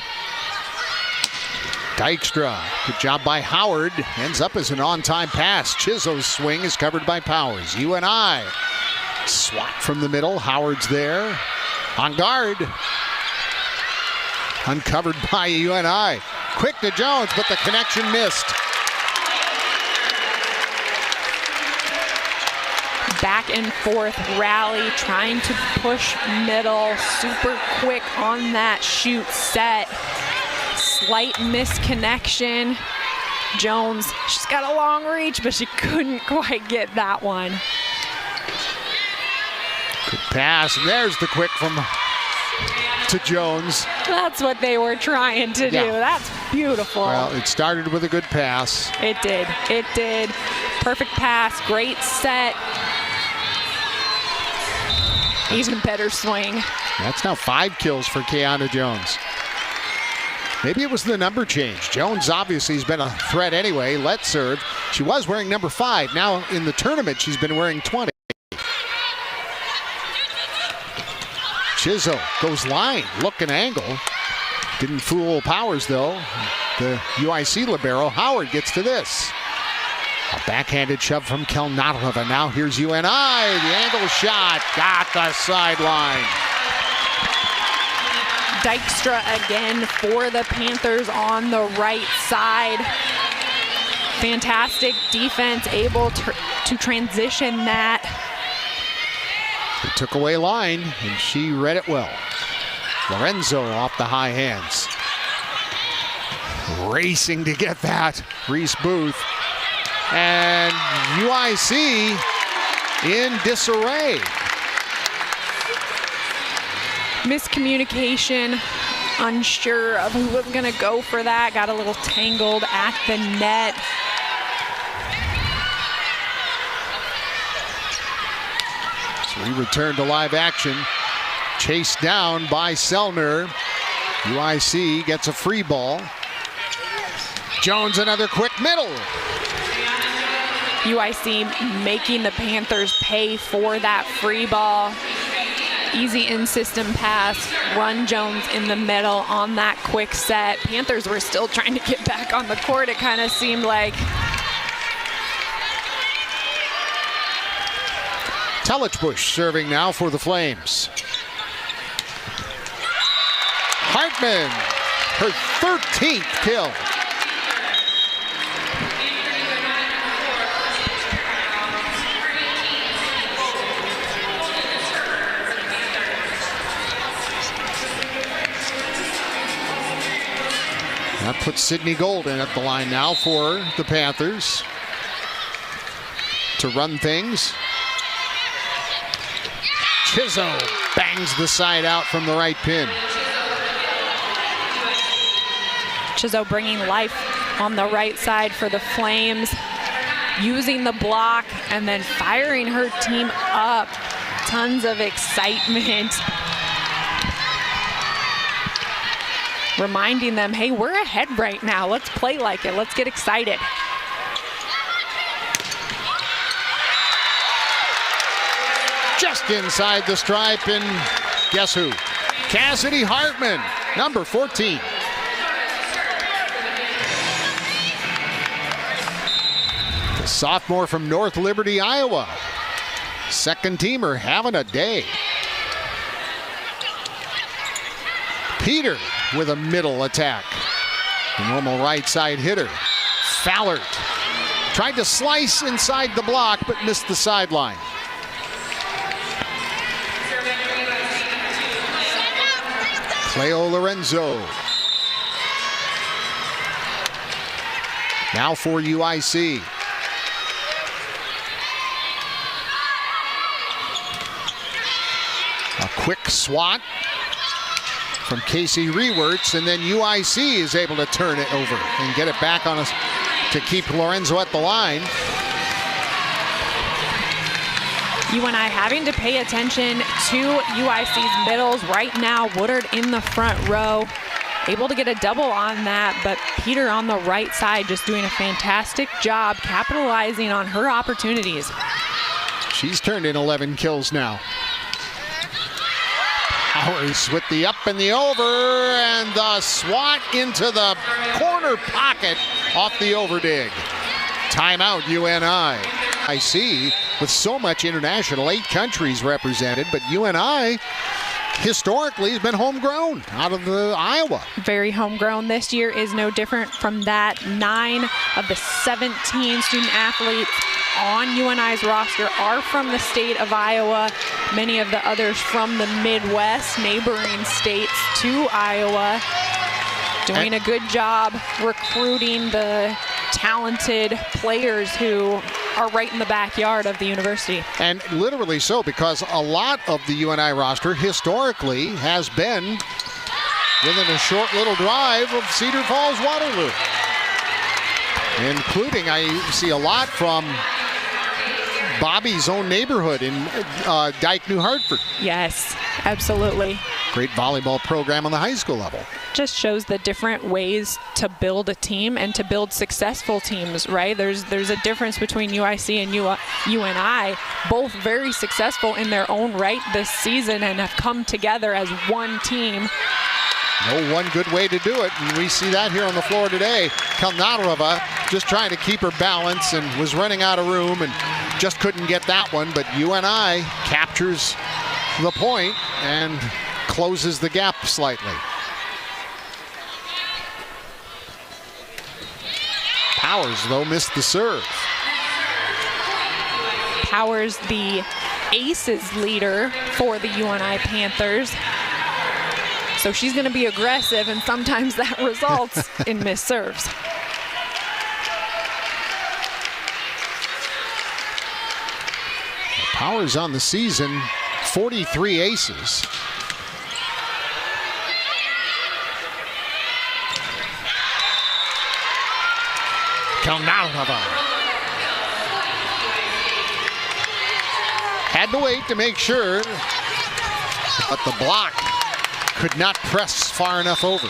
Dykstra, good job by Howard, ends up as an on-time pass. Chizo's swing is covered by Powers. UNI, swat from the middle, Howard's there, on guard. Uncovered by UNI. Quick to Jones, but the connection missed. Back and forth rally, trying to push middle, super quick on that shoot set. Slight misconnection. Jones, she's got a long reach, but she couldn't quite get that one. Good pass, and there's the quick to Jones. That's what they were trying to do. That's beautiful. Well, it started with a good pass. It did. It did. Perfect pass, great set. Even better swing. That's now 5 kills for Kiana Jones. Maybe it was the number change. Jones obviously has been a threat anyway. Let serve. She was wearing number 5. Now in the tournament, she's been wearing 20. Chizo goes line, look and angle. Didn't fool Powers though. The UIC libero, Howard gets to this. A backhanded shove from Kelnatova. Now here's UNI. The angle shot got the sideline. Dykstra again for the Panthers on the right side. Fantastic defense, able to transition that. They took away line, and she read it well. Lorenzo off the high hands. Racing to get that, Reese Booth. And UIC in disarray. Miscommunication, unsure of who was going to go for that. Got a little tangled at the net. So we return to live action. Chased down by Selner. UIC gets a free ball. Jones another quick middle. UIC making the Panthers pay for that free ball. Easy in-system pass, run Jones in the middle on that quick set. Panthers were still trying to get back on the court, it kind of seemed like. Tellichbush serving now for the Flames. Hartman, her 13th kill. That puts Sydney Golden at the line now for the Panthers to run things. Chizo bangs the side out from the right pin. Chizo bringing life on the right side for the Flames, using the block and then firing her team up. Tons of excitement. Reminding them, hey, we're ahead right now. Let's play like it. Let's get excited. Just inside the stripe, and guess who? Cassidy Hartman, number 14. The sophomore from North Liberty, Iowa. Second teamer having a day. Peter with a middle attack. The normal right side hitter. Fallert tried to slice inside the block but missed the sideline. Cleo Lorenzo. Now for UIC. A quick swat from Casey Rewerts, and then UIC is able to turn it over and get it back on us to keep Lorenzo at the line. UNI having to pay attention to UIC's middles right now. Woodard in the front row, able to get a double on that, but Peter on the right side just doing a fantastic job capitalizing on her opportunities. She's turned in 11 kills now. Powers with the up and the over, and the swat into the corner pocket off the overdig. Timeout, UNI. I see with so much international, 8 countries represented, but UNI historically has been homegrown out of Iowa. Very homegrown. This year is no different from that. 9 of the 17 student athletes on UNI's roster are from the state of Iowa. Many of the others from the Midwest, neighboring states to Iowa. Doing a good job recruiting the talented players who are right in the backyard of the university. And literally so, because a lot of the UNI roster historically has been within a short little drive of Cedar Falls, Waterloo. Including, I see a lot from Bobby's own neighborhood in Dyke, New Hartford. Yes, absolutely. Great volleyball program on the high school level. Just shows the different ways to build a team and to build successful teams, right? There's a difference between UIC and UNI, both very successful in their own right this season and have come together as one team. No one good way to do it, and we see that here on the floor today. Kalnarova just trying to keep her balance and was running out of room and just couldn't get that one, but UNI captures the point and closes the gap slightly. Powers, though, missed the serve. Powers, the aces leader for the UNI Panthers. So she's going to be aggressive, and sometimes that results in missed serves. Powers on the season, 43 aces. Kalnarova had to wait to make sure, but the block could not press far enough over.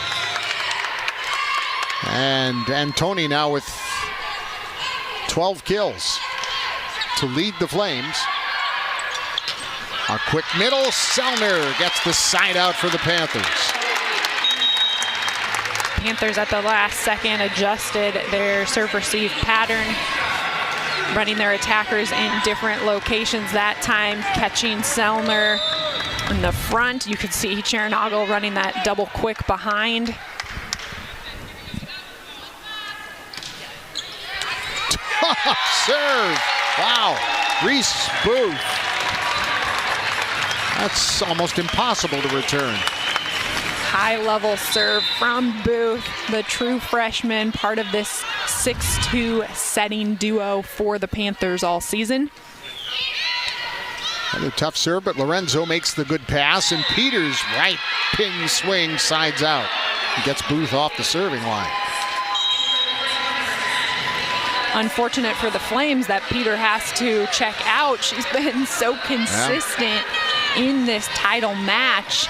And Antoni now with 12 kills to lead the Flames. A quick middle, Selner gets the side out for the Panthers. Panthers at the last second adjusted their serve-receive pattern, running their attackers in different locations that time, catching Selner in the front. You could see Chernagel running that double quick behind. Serve. Wow. Reese Booth. That's almost impossible to return. High-level serve from Booth, the true freshman, part of this 6-2 setting duo for the Panthers all season. Another tough serve, but Lorenzo makes the good pass, and Peters right pin swing sides out. He gets Booth off the serving line. Unfortunate for the Flames that Peter has to check out. She's been so consistent in this title match,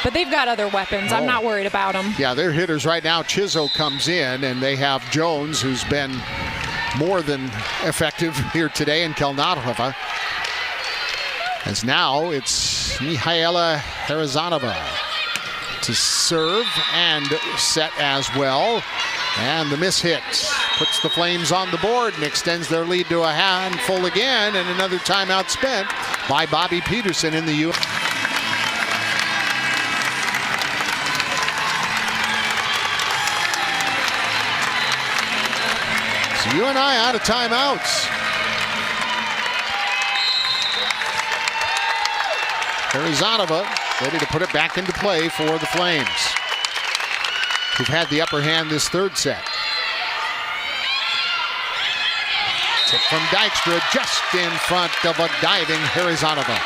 but they've got other weapons. I'm not worried about them. Yeah, their hitters right now. Chizo comes in, and they have Jones, who's been more than effective here today, and Kalnarova. As now it's Mihaela Harizanova to serve and set as well. And the miss hit puts the Flames on the board and extends their lead to a handful again, and another timeout spent by Bobby Peterson in the U. So UNI out of timeouts. Harizanova ready to put it back into play for the Flames, who've had the upper hand this third set. Tip from Dykstra, just in front of a diving Harizanova.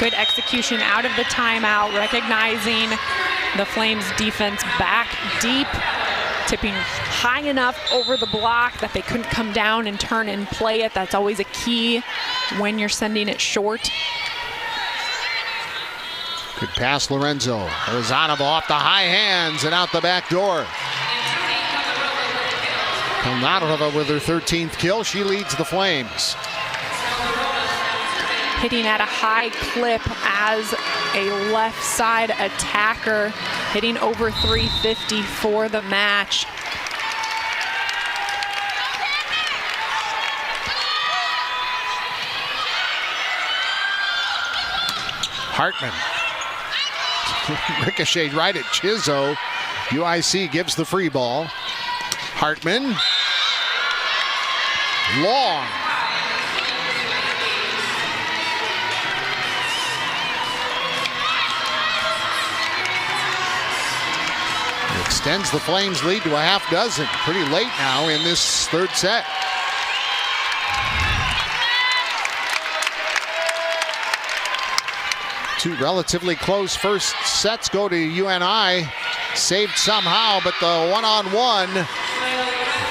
Good execution out of the timeout, recognizing the Flames defense back deep, tipping high enough over the block that they couldn't come down and turn and play it. That's always a key when you're sending it short. Good pass, Lorenzo. Harizanova off the high hands and out the back door. Kalnarova with her 13th kill. She leads the Flames. hitting at a high clip as a left side attacker, hitting over 350 for the match. Hartman. Ricocheted right at Chizzo. UIC gives the free ball. Hartman. Long. Extends the Flames' lead to a half dozen. Pretty late now in this third set. Two relatively close first sets go to UNI. Saved somehow, but the one-on-one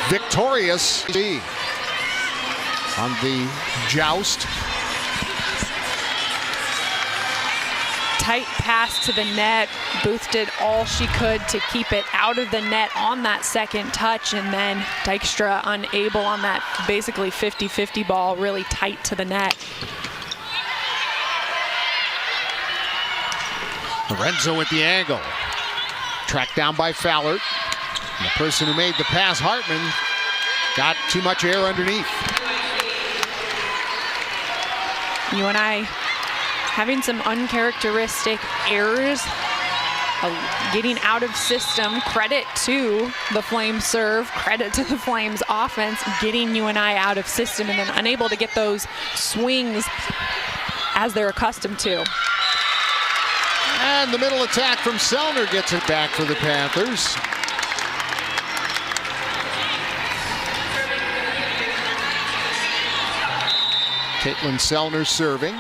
victorious on the joust. Tight pass to the net. Booth did all she could to keep it out of the net on that second touch, and then Dykstra unable on that basically 50-50 ball, really tight to the net. Lorenzo with the angle. Tracked down by Fallert. And the person who made the pass, Hartman, got too much air underneath. UNI having some uncharacteristic errors, getting out of system. Credit to the Flames serve, credit to the Flames offense, getting UNI out of system and then unable to get those swings as they're accustomed to. And the middle attack from Sellner gets it back for the Panthers. Caitlin Sellner serving.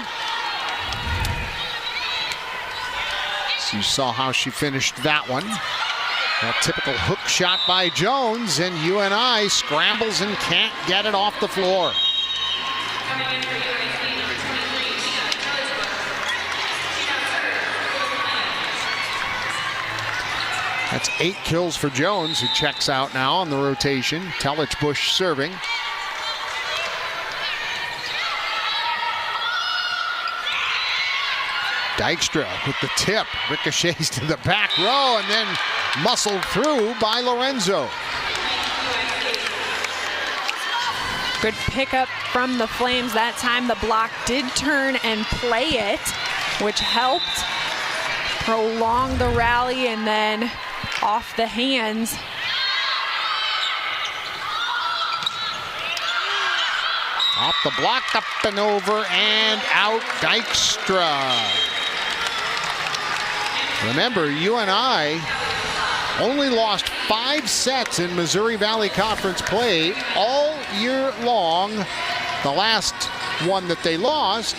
So you saw how she finished that one. That typical hook shot by Jones, and UNI scrambles and can't get it off the floor. That's 8 kills for Jones, who checks out now on the rotation. Telich-Bush serving. Dykstra with the tip. Ricochets to the back row and then muscled through by Lorenzo. Good pickup from the Flames. That time the block did turn and play it, which helped prolong the rally, and then off the hands. Off the block, up and over, and out Dykstra. Remember, UNI only lost 5 sets in Missouri Valley Conference play all year long. The last one that they lost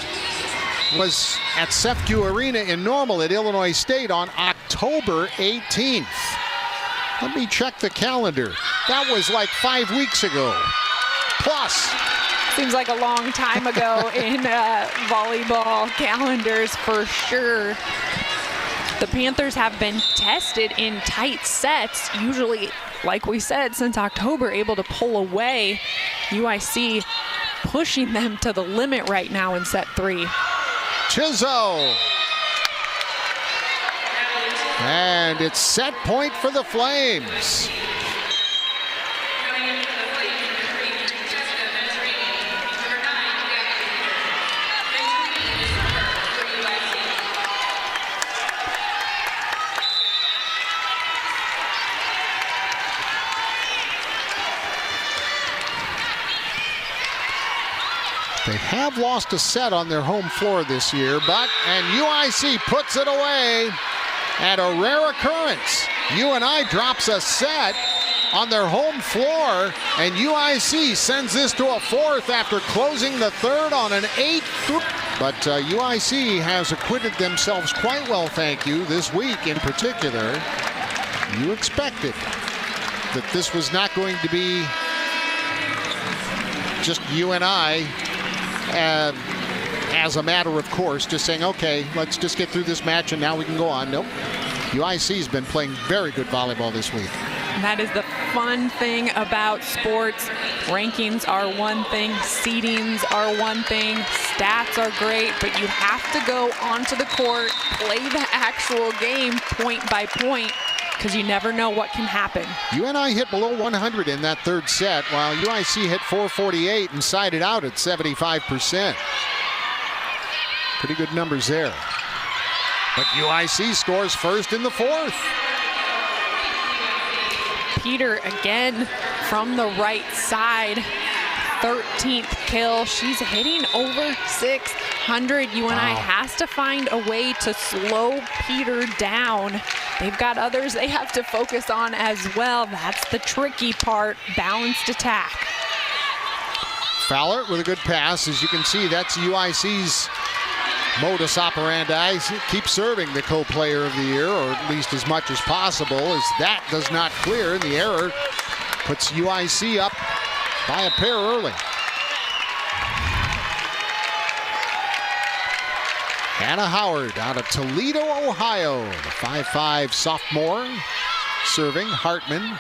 was at Sefcu Arena in Normal at Illinois State on October 18th. Let me check the calendar. That was like 5 weeks ago. Plus. Seems like a long time ago in volleyball calendars for sure. The Panthers have been tested in tight sets, usually, like we said, since October, able to pull away. UIC pushing them to the limit right now in set 3. Chizzo. And it's set point for the Flames. They have lost a set on their home floor this year, and UIC puts it away at a rare occurrence. UNI drops a set on their home floor, and UIC sends this to a 4th after closing the 3rd on an 8th. But UIC has acquitted themselves quite well, thank you, this week in particular. You expected that this was not going to be just UNI as a matter of course, just saying, okay, let's just get through this match and now we can go on. Nope. UIC's been playing very good volleyball this week. That is the fun thing about sports. Rankings are one thing, seedings are one thing, stats are great, but you have to go onto the court, play the actual game point by point, because you never know what can happen. UNI hit below 100 in that third set, while UIC hit 448 and sided out at 75%. Pretty good numbers there. But UIC scores first in the fourth. Peter again from the right side, 13th kill. She's hitting over 600. UNI has to find a way to slow Peter down. They've got others they have to focus on as well. That's the tricky part, balanced attack. Fowler with a good pass. As you can see, that's UIC's modus operandi. Keep serving the co-player of the year, or at least as much as possible. As that does not clear, and the error puts UIC up by a pair early. Hannah Howard out of Toledo, Ohio, the 5'5" sophomore, serving. Hartman,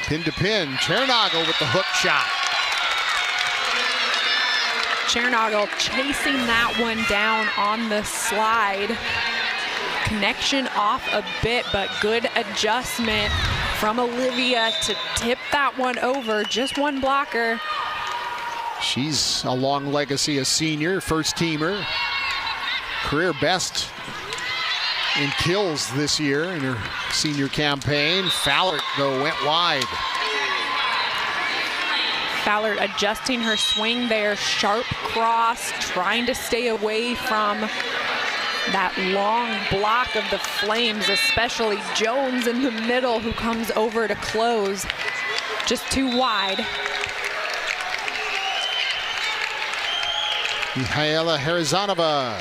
pin to pin. Chernagel with the hook shot. Chernagel chasing that one down on the slide. Connection off a bit, but good adjustment from Olivia to tip that one over. Just one blocker. She's a long legacy, a senior, first teamer. Career best in kills this year in her senior campaign. Fowler, though, went wide. Fowler adjusting her swing there, sharp cross, trying to stay away from that long block of the Flames, especially Jones in the middle, who comes over to close. Just too wide. Mihaela Harizanova,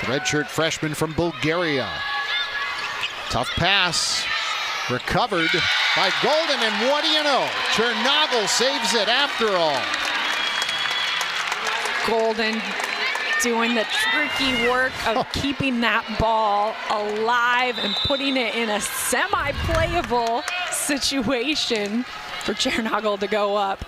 the redshirt freshman from Bulgaria. Tough pass, recovered by Golden, and what do you know? Chernagel saves it after all. Golden doing the tricky work of keeping that ball alive and putting it in a semi-playable situation for Chernagel to go up.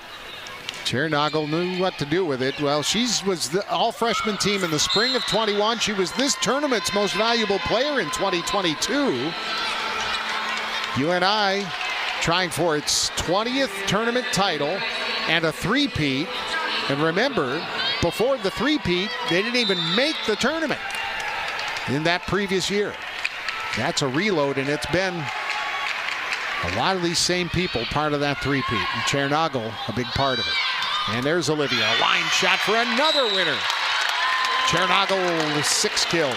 Chernagel knew what to do with it. Well, she was the all-freshman team in the spring of 21. She was this tournament's most valuable player in 2022. UNI trying for its 20th tournament title and a three-peat. And remember, before the three-peat, they didn't even make the tournament in that previous year. That's a reload, and it's been a lot of these same people part of that three-peat. And Chernagel, a big part of it. And there's Olivia, a line shot for another winner. Chernagel with 6 kills.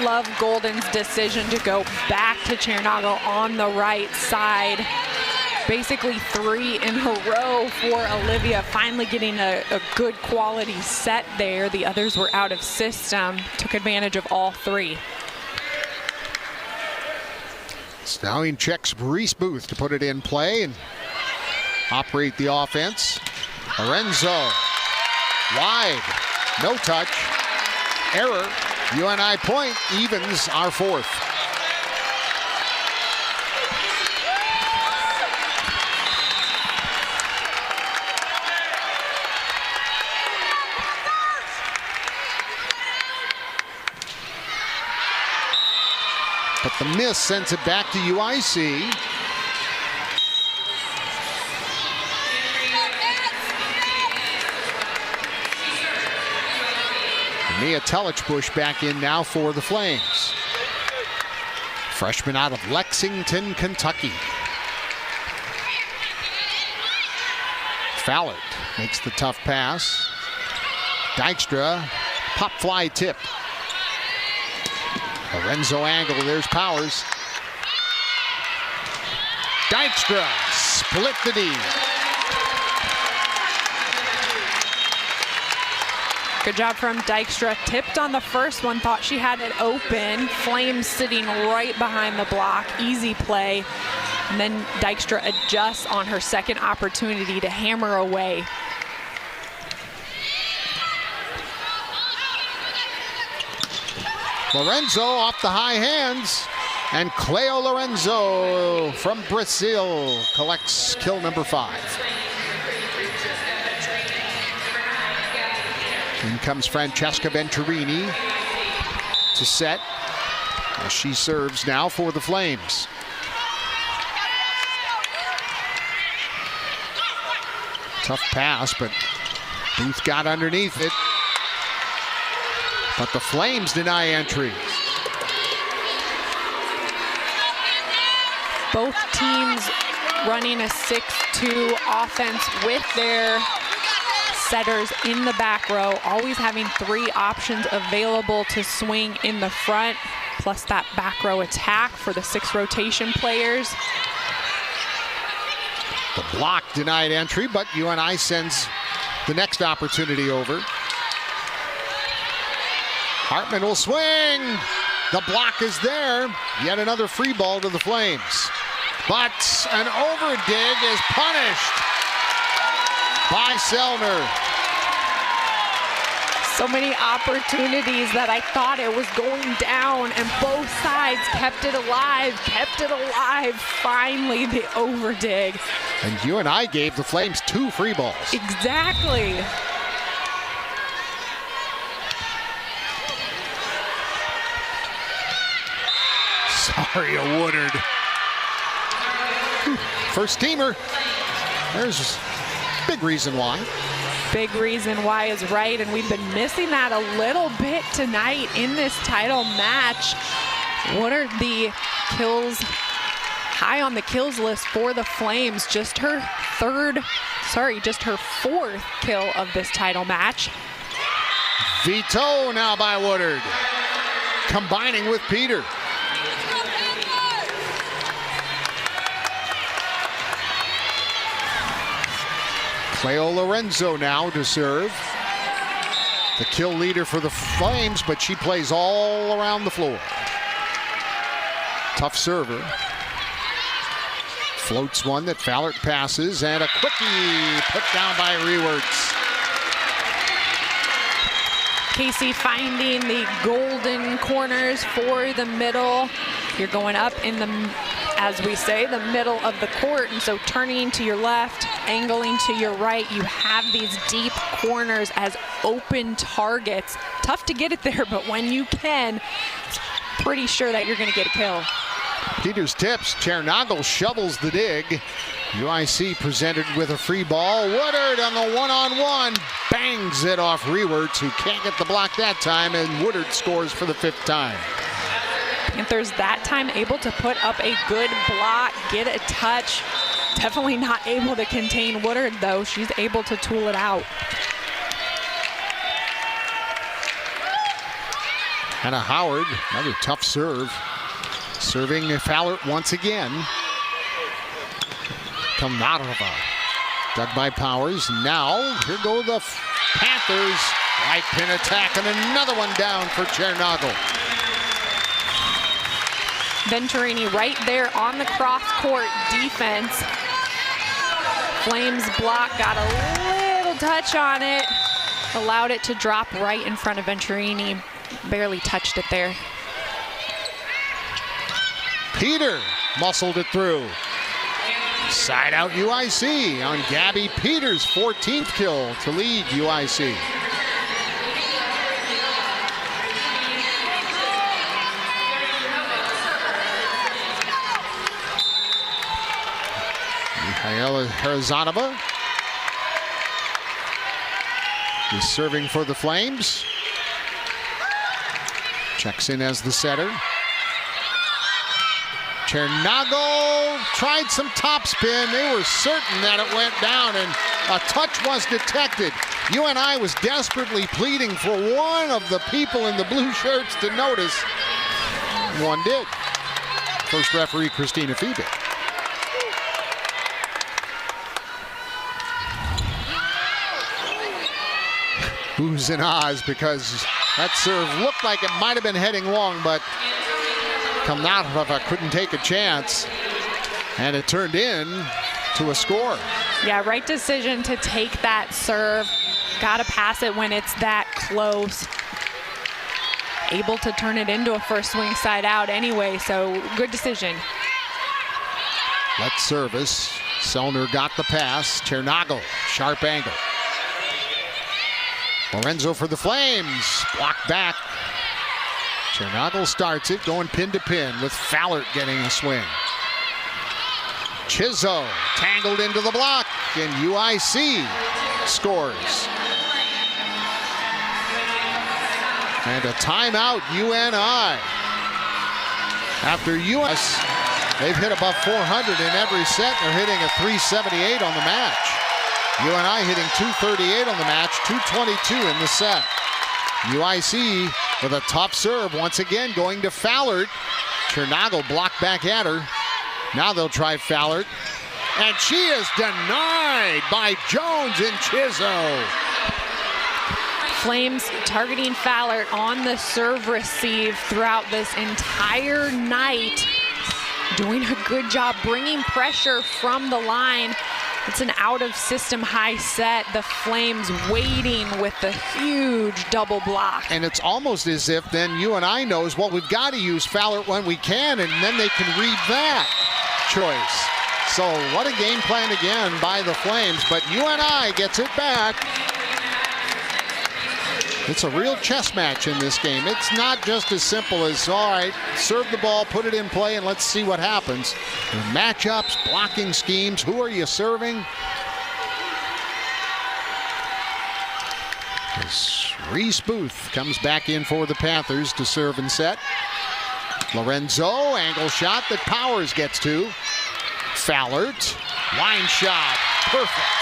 Love Golden's decision to go back to Chernagel on the right side. Basically 3 in a row for Olivia, finally getting a good quality set there. The others were out of system, took advantage of all 3. Snowing checks Reese Booth to put it in play and operate the offense. Lorenzo, wide, no touch, error. UNI point, evens our 4th. But the miss sends it back to UIC. Mia Tellich-Bush back in now for the Flames. Freshman out of Lexington, Kentucky. Fowler makes the tough pass. Dykstra, pop fly tip. Lorenzo angle, there's Powers. Dykstra, split the D. Good job from Dykstra. Tipped on the first one, thought she had it open. Flames sitting right behind the block. Easy play. And then Dykstra adjusts on her second opportunity to hammer away. Lorenzo off the high hands. And Cleo Lorenzo from Brazil collects kill number 5. In comes Francesca Venturini to set as she serves now for the Flames. Tough pass, but Booth got underneath it. But the Flames deny entry. Both teams running a 6-2 offense with their setters in the back row, always having 3 options available to swing in the front, plus that back row attack for the 6 rotation players. The block denied entry, but UNI sends the next opportunity over. Hartman will swing. The block is there. Yet another free ball to the Flames. But an overdig is punished by Selner. So many opportunities that I thought it was going down, and both sides kept it alive. Finally, the overdig. And UNI gave the Flames 2 free balls. Exactly. Sorry, a Woodard. First teamer. There's a big reason why. Big reason why is right, and we've been missing that a little bit tonight in this title match. Woodard, the kills, high on the kills list for the Flames. Just her 4th kill of this title match. Veto now by Woodard, combining with Peter. Cleo Lorenzo now to serve. The kill leader for the Flames, but she plays all around the floor. Tough server. Floats one that Fallert passes, and a quickie put down by Rewerts. Casey finding the golden corners for the middle. You're going up in the, as we say, the middle of the court, and so turning to your left, angling to your right, you have these deep corners as open targets. Tough to get it there, but when you can, it's pretty sure that you're going to get a kill. Peters tips, Chernagel shovels the dig. UIC presented with a free ball. Woodard on the one-on-one, bangs it off Rewerts, who can't get the block that time, and Woodard scores for the 5th time. Panthers that time able to put up a good block, get a touch. Definitely not able to contain Woodard, though. She's able to tool it out. Hannah Howard, another tough serve. Serving Fallert once again. Komnarova, dug by Powers. Now, here go the Panthers. Right pin attack, and another one down for Chernagel. Venturini right there on the cross-court defense. Flames block, got a little touch on it. Allowed it to drop right in front of Venturini. Barely touched it there. Peter muscled it through. Side out UIC on Gabby Peters' 14th kill to lead UIC. Mihaela Herzanova is serving for the Flames. Checks in as the setter. Chernagel tried some topspin. They were certain that it went down, and a touch was detected. UNI was desperately pleading for one of the people in the blue shirts to notice. One did. First referee, Christina Fiebig. Who's in Oz, because that serve looked like it might have been heading long, but Komnarova couldn't take a chance, and it turned in to a score. Yeah, right decision to take that serve. Got to pass it when it's that close. able to turn it into a first swing side out anyway, so good decision. Let's service. Selner got the pass. Chernagle, sharp angle. Lorenzo for the Flames. Blocked back. Chernagle starts it, going pin to pin with Fallert getting a swing. Chizzo tangled into the block, and UIC scores. And a timeout, UNI. After US, they've hit above 400 in every set. They're hitting a 378 on the match. UNI hitting 238 on the match, 222 in the set. UIC with a tough serve once again going to Fallert. Chernagle blocked back at her. Now they'll try Fallert. And she is denied by Jones and Chizzo. Flames targeting Fallert on the serve receive throughout this entire night. Doing a good job bringing pressure from the line. It's an out-of-system high set. The Flames waiting with the huge double block. And it's almost as if then UNI knows, well, we've got to use Fallert when we can, and then they can read that choice. So what a game plan again by the Flames, but UNI gets it back. It's a real chess match in this game. It's not just as simple as, all right, serve the ball, put it in play, and let's see what happens. The matchups, blocking schemes, who are you serving? As Reese Booth comes back in for the Panthers to serve and set. Lorenzo, angle shot that Powers gets to. Fallert, line shot, perfect.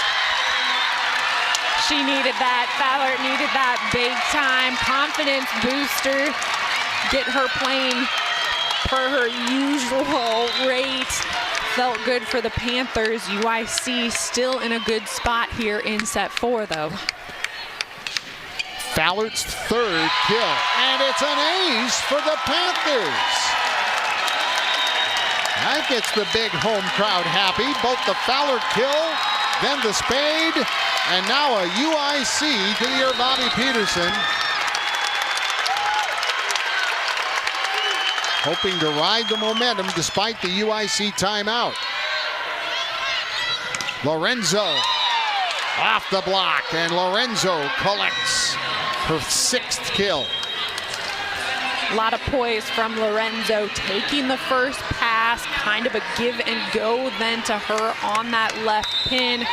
She needed that. Fallert needed that big time confidence booster. Get her playing per her usual rate. Felt good for the Panthers. UIC still in a good spot here in set 4 though. Fallert's third kill, and it's an ace for the Panthers. That gets the big home crowd happy. Both the Fallert kill, then the spade, and now a UIC to the year Bobby Peterson. Hoping to ride the momentum despite the UIC timeout. Lorenzo off the block, and Lorenzo collects her 6th kill. A lot of poise from Lorenzo, taking the first pass, kind of a give and go then to her on that left pin.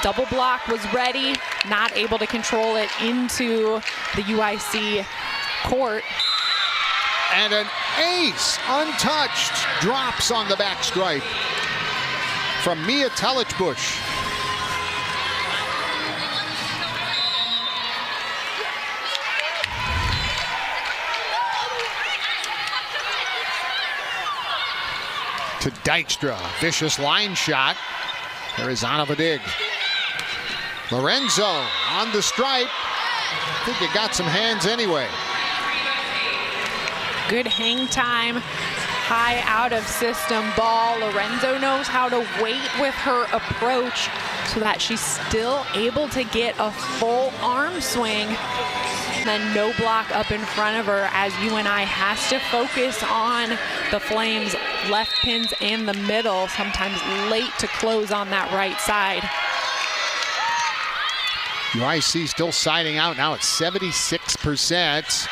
Double block was ready, not able to control it into the UIC court. And an ace, untouched, drops on the back stripe from Mia Tellichbush. To Dykstra, vicious line shot. There is Anova dig. Lorenzo on the stripe. I think it got some hands anyway. Good hang time, high out of system ball. Lorenzo knows how to wait with her approach so that she's still able to get a full arm swing. Then no block up in front of her as UNI has to focus on the Flames' left pins and the middle, sometimes late to close on that right side. UIC still siding out now at 76%.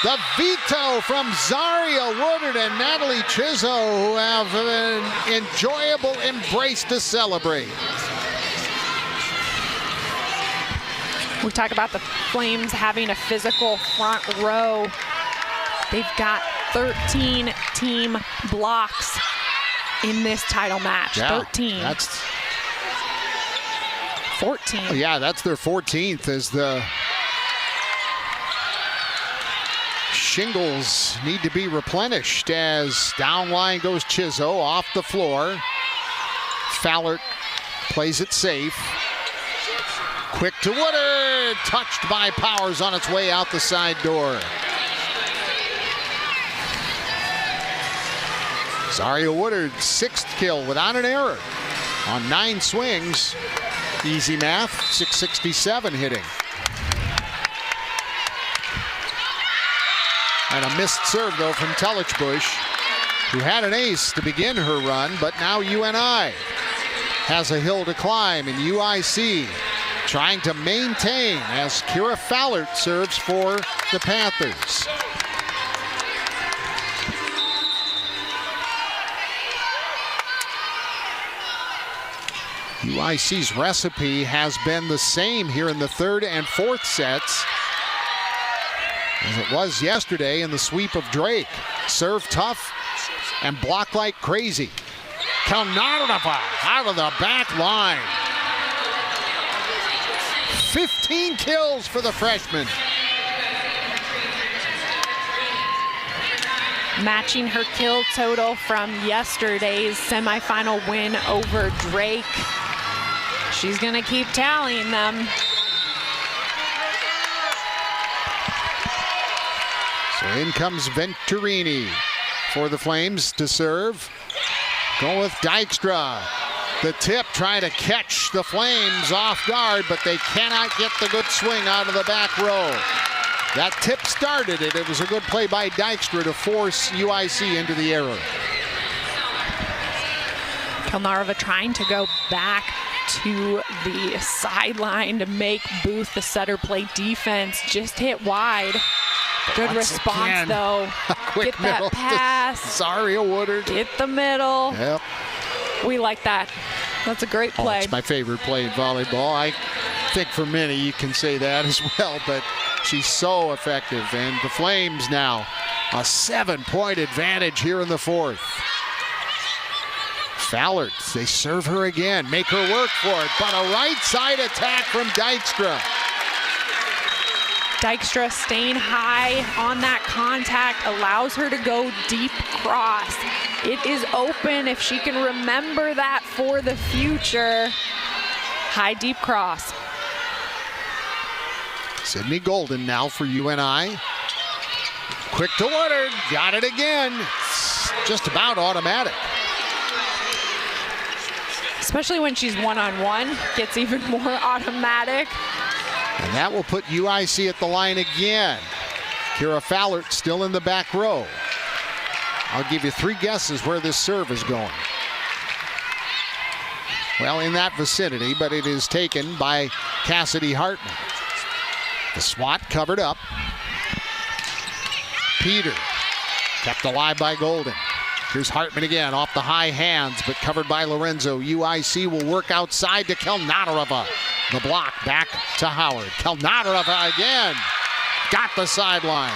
The veto from Zaria Woodard and Natalie Chizzo, who have an enjoyable embrace to celebrate. We talk about the Flames having a physical front row. They've got 13 team blocks in this title match. Yeah, 13. That's 14. Yeah, that's their 14th as the shingles need to be replenished as down line goes Chizzo off the floor. Fallert plays it safe. Quick to Woodard, touched by Powers on its way out the side door. Zaria Woodard, 6th kill without an error on 9 swings. Easy math, 667 hitting. And a missed serve, though, from Tellichbush, who had an ace to begin her run, but now UNI has a hill to climb, and UIC trying to maintain as Kira Fallert serves for the Panthers. UIC's recipe has been the same here in the third and fourth sets as it was yesterday in the sweep of Drake. Serve tough and block like crazy. Kalnarova out of the back line. 15 kills for the freshman. Matching her kill total from yesterday's semifinal win over Drake. She's gonna keep tallying them. So in comes Venturini for the Flames to serve. Going with Dykstra. The tip trying to catch the Flames off guard, but they cannot get the good swing out of the back row. That tip started it. It was a good play by Dykstra to force UIC into the error. Kalnarova trying to go back to the sideline to make Booth, the setter, play defense. Just hit wide. Good response, again, though. Quick Get that pass. Zaria Woodard. Get the middle. Yep. We like that. That's a great play. It's my favorite play in volleyball. I think for many you can say that as well, but she's so effective. And the Flames now a 7-point advantage here in the fourth. Fallert, they serve her again, make her work for it, but a right side attack from Dykstra. Dykstra staying high on that contact allows her to go deep cross. It is open if she can remember that for the future. High deep cross. Sydney Golden now for UNI. Quick to Woodard, got it again. It's just about automatic. Especially when she's one-on-one, gets even more automatic. And that will put UIC at the line again. Kira Fallert still in the back row. I'll give you 3 guesses where this serve is going. Well, in that vicinity, but it is taken by Cassidy Hartman. The swat covered up. Peter kept alive by Golden. Here's Hartman again off the high hands, but covered by Lorenzo. UIC will work outside to Kalnarova. The block back to Howard. Kalnarova again. Got the sideline.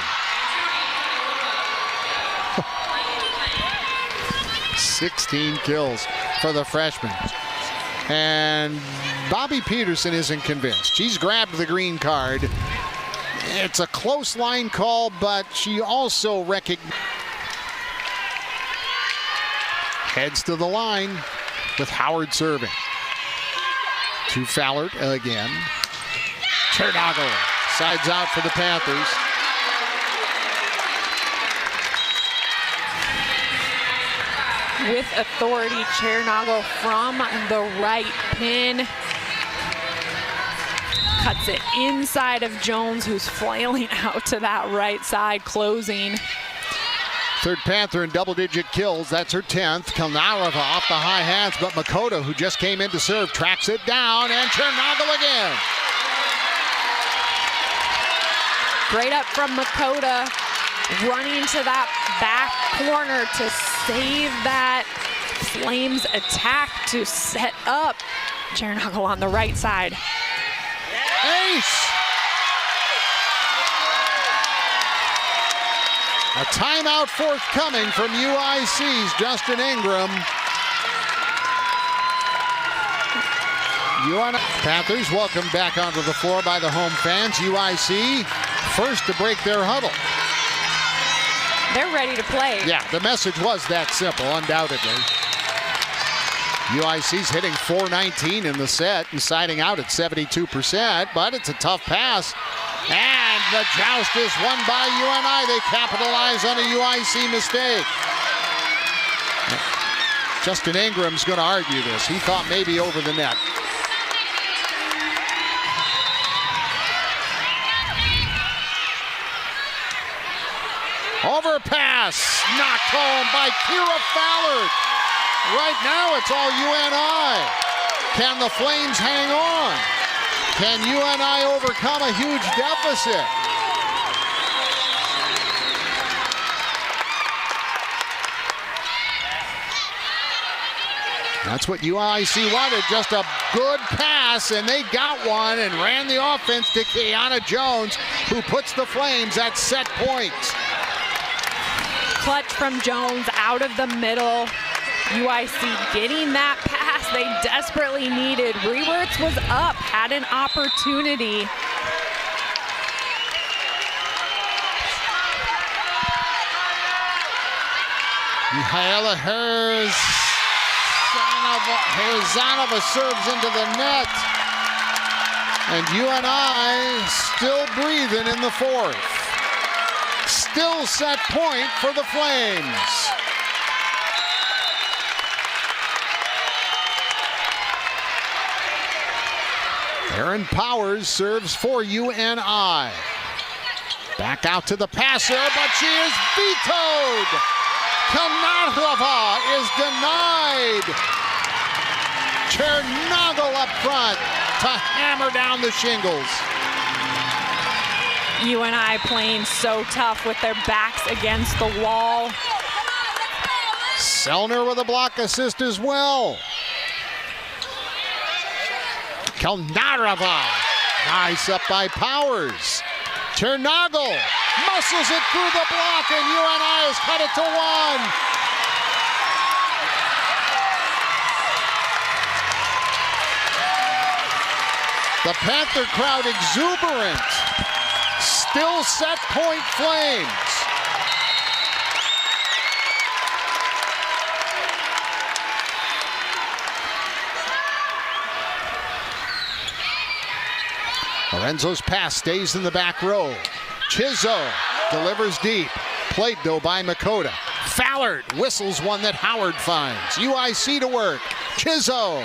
16 kills for the freshman. And Bobby Peterson isn't convinced. She's grabbed the green card. It's a close line call, but she also recognizes. Heads to the line with Howard serving. To Fallert again. Chernago sides out for the Panthers. With authority, Chernago from the right pin. Cuts it inside of Jones, who's flailing out to that right side, closing. Third Panther in double-digit kills. That's her 10th. Kalnarova off the high hands, but Makoto, who just came in to serve, tracks it down, and Chernago again. Great up from Makoto, running to that back corner to save that Flames attack to set up Chernago on the right side. Ace! A timeout forthcoming from UIC's Justin Ingram. UNI Panthers welcome back onto the floor by the home fans. UIC first to break their huddle. They're ready to play. Yeah, the message was that simple, undoubtedly. UIC's hitting .419 in the set and siding out at 72%, but it's a tough pass. And the joust is won by UNI. They capitalize on a UIC mistake. Justin Ingram's going to argue this. He thought maybe over the net. Overpass, knocked home by Kira Fallard. Right now it's all UNI. Can the Flames hang on? Can UNI overcome a huge deficit? That's what UIC wanted, just a good pass, and they got one and ran the offense to Kiana Jones, who puts the Flames at set point. Clutch from Jones out of the middle. UIC getting that pass they desperately needed. Rewerts was up, had an opportunity. Mihaela Herzanova serves into the net. And UNI still breathing in the fourth. Still set point for the Flames. Aaron Powers serves for UNI. Back out to the passer, but she is vetoed. Kanarova is denied. Chernobyl up front to hammer down the shingles. UNI playing so tough with their backs against the wall. Selner with a block assist as well. Kalnarova, nice up by Powers. Chernobyl muscles it through the block, and UNI has cut it to one. The Panther crowd exuberant. Still set point Flames. Lorenzo's pass stays in the back row. Chizzo delivers deep. Played though by Makota. Fallard whistles one that Howard finds. UIC to work. Chizzo.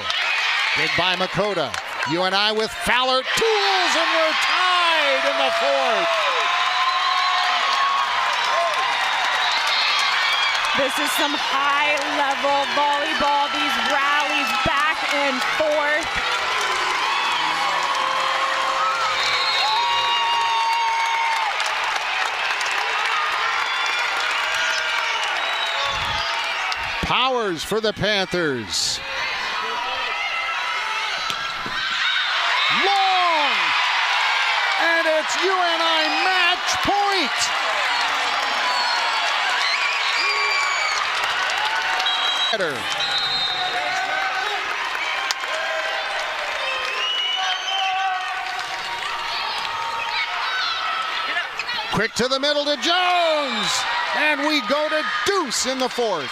Big by Makota. UNI with Fallard. Tools, and we're tied in the fourth. This is some high-level volleyball. These rallies back and forth. Powers for the Panthers. Long! And it's UNI match point! Quick to the middle to Jones! And we go to deuce in the fourth.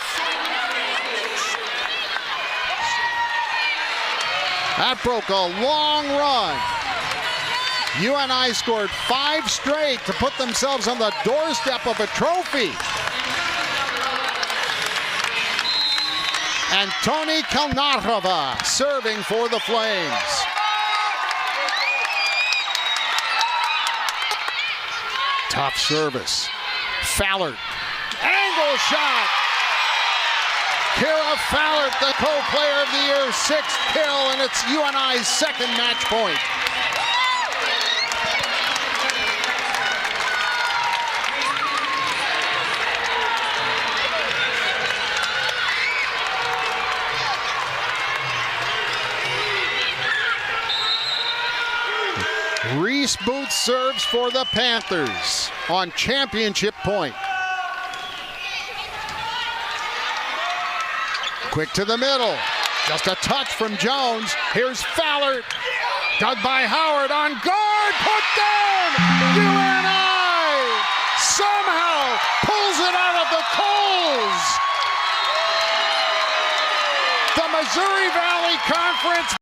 That broke a long run. UNI scored 5 straight to put themselves on the doorstep of a trophy. And Toni Kalnarova serving for the Flames. Tough service. Fallard. Angle shot. Kira Fallard, the co-player of the year, 6th kill, and it's UNI's second match point. Reese Booth serves for the Panthers on championship point. Quick to the middle. Just a touch from Jones. Here's Fallard. Dug by Howard on guard. Put down! UNI somehow pulls it out of the coals. The Missouri Valley Conference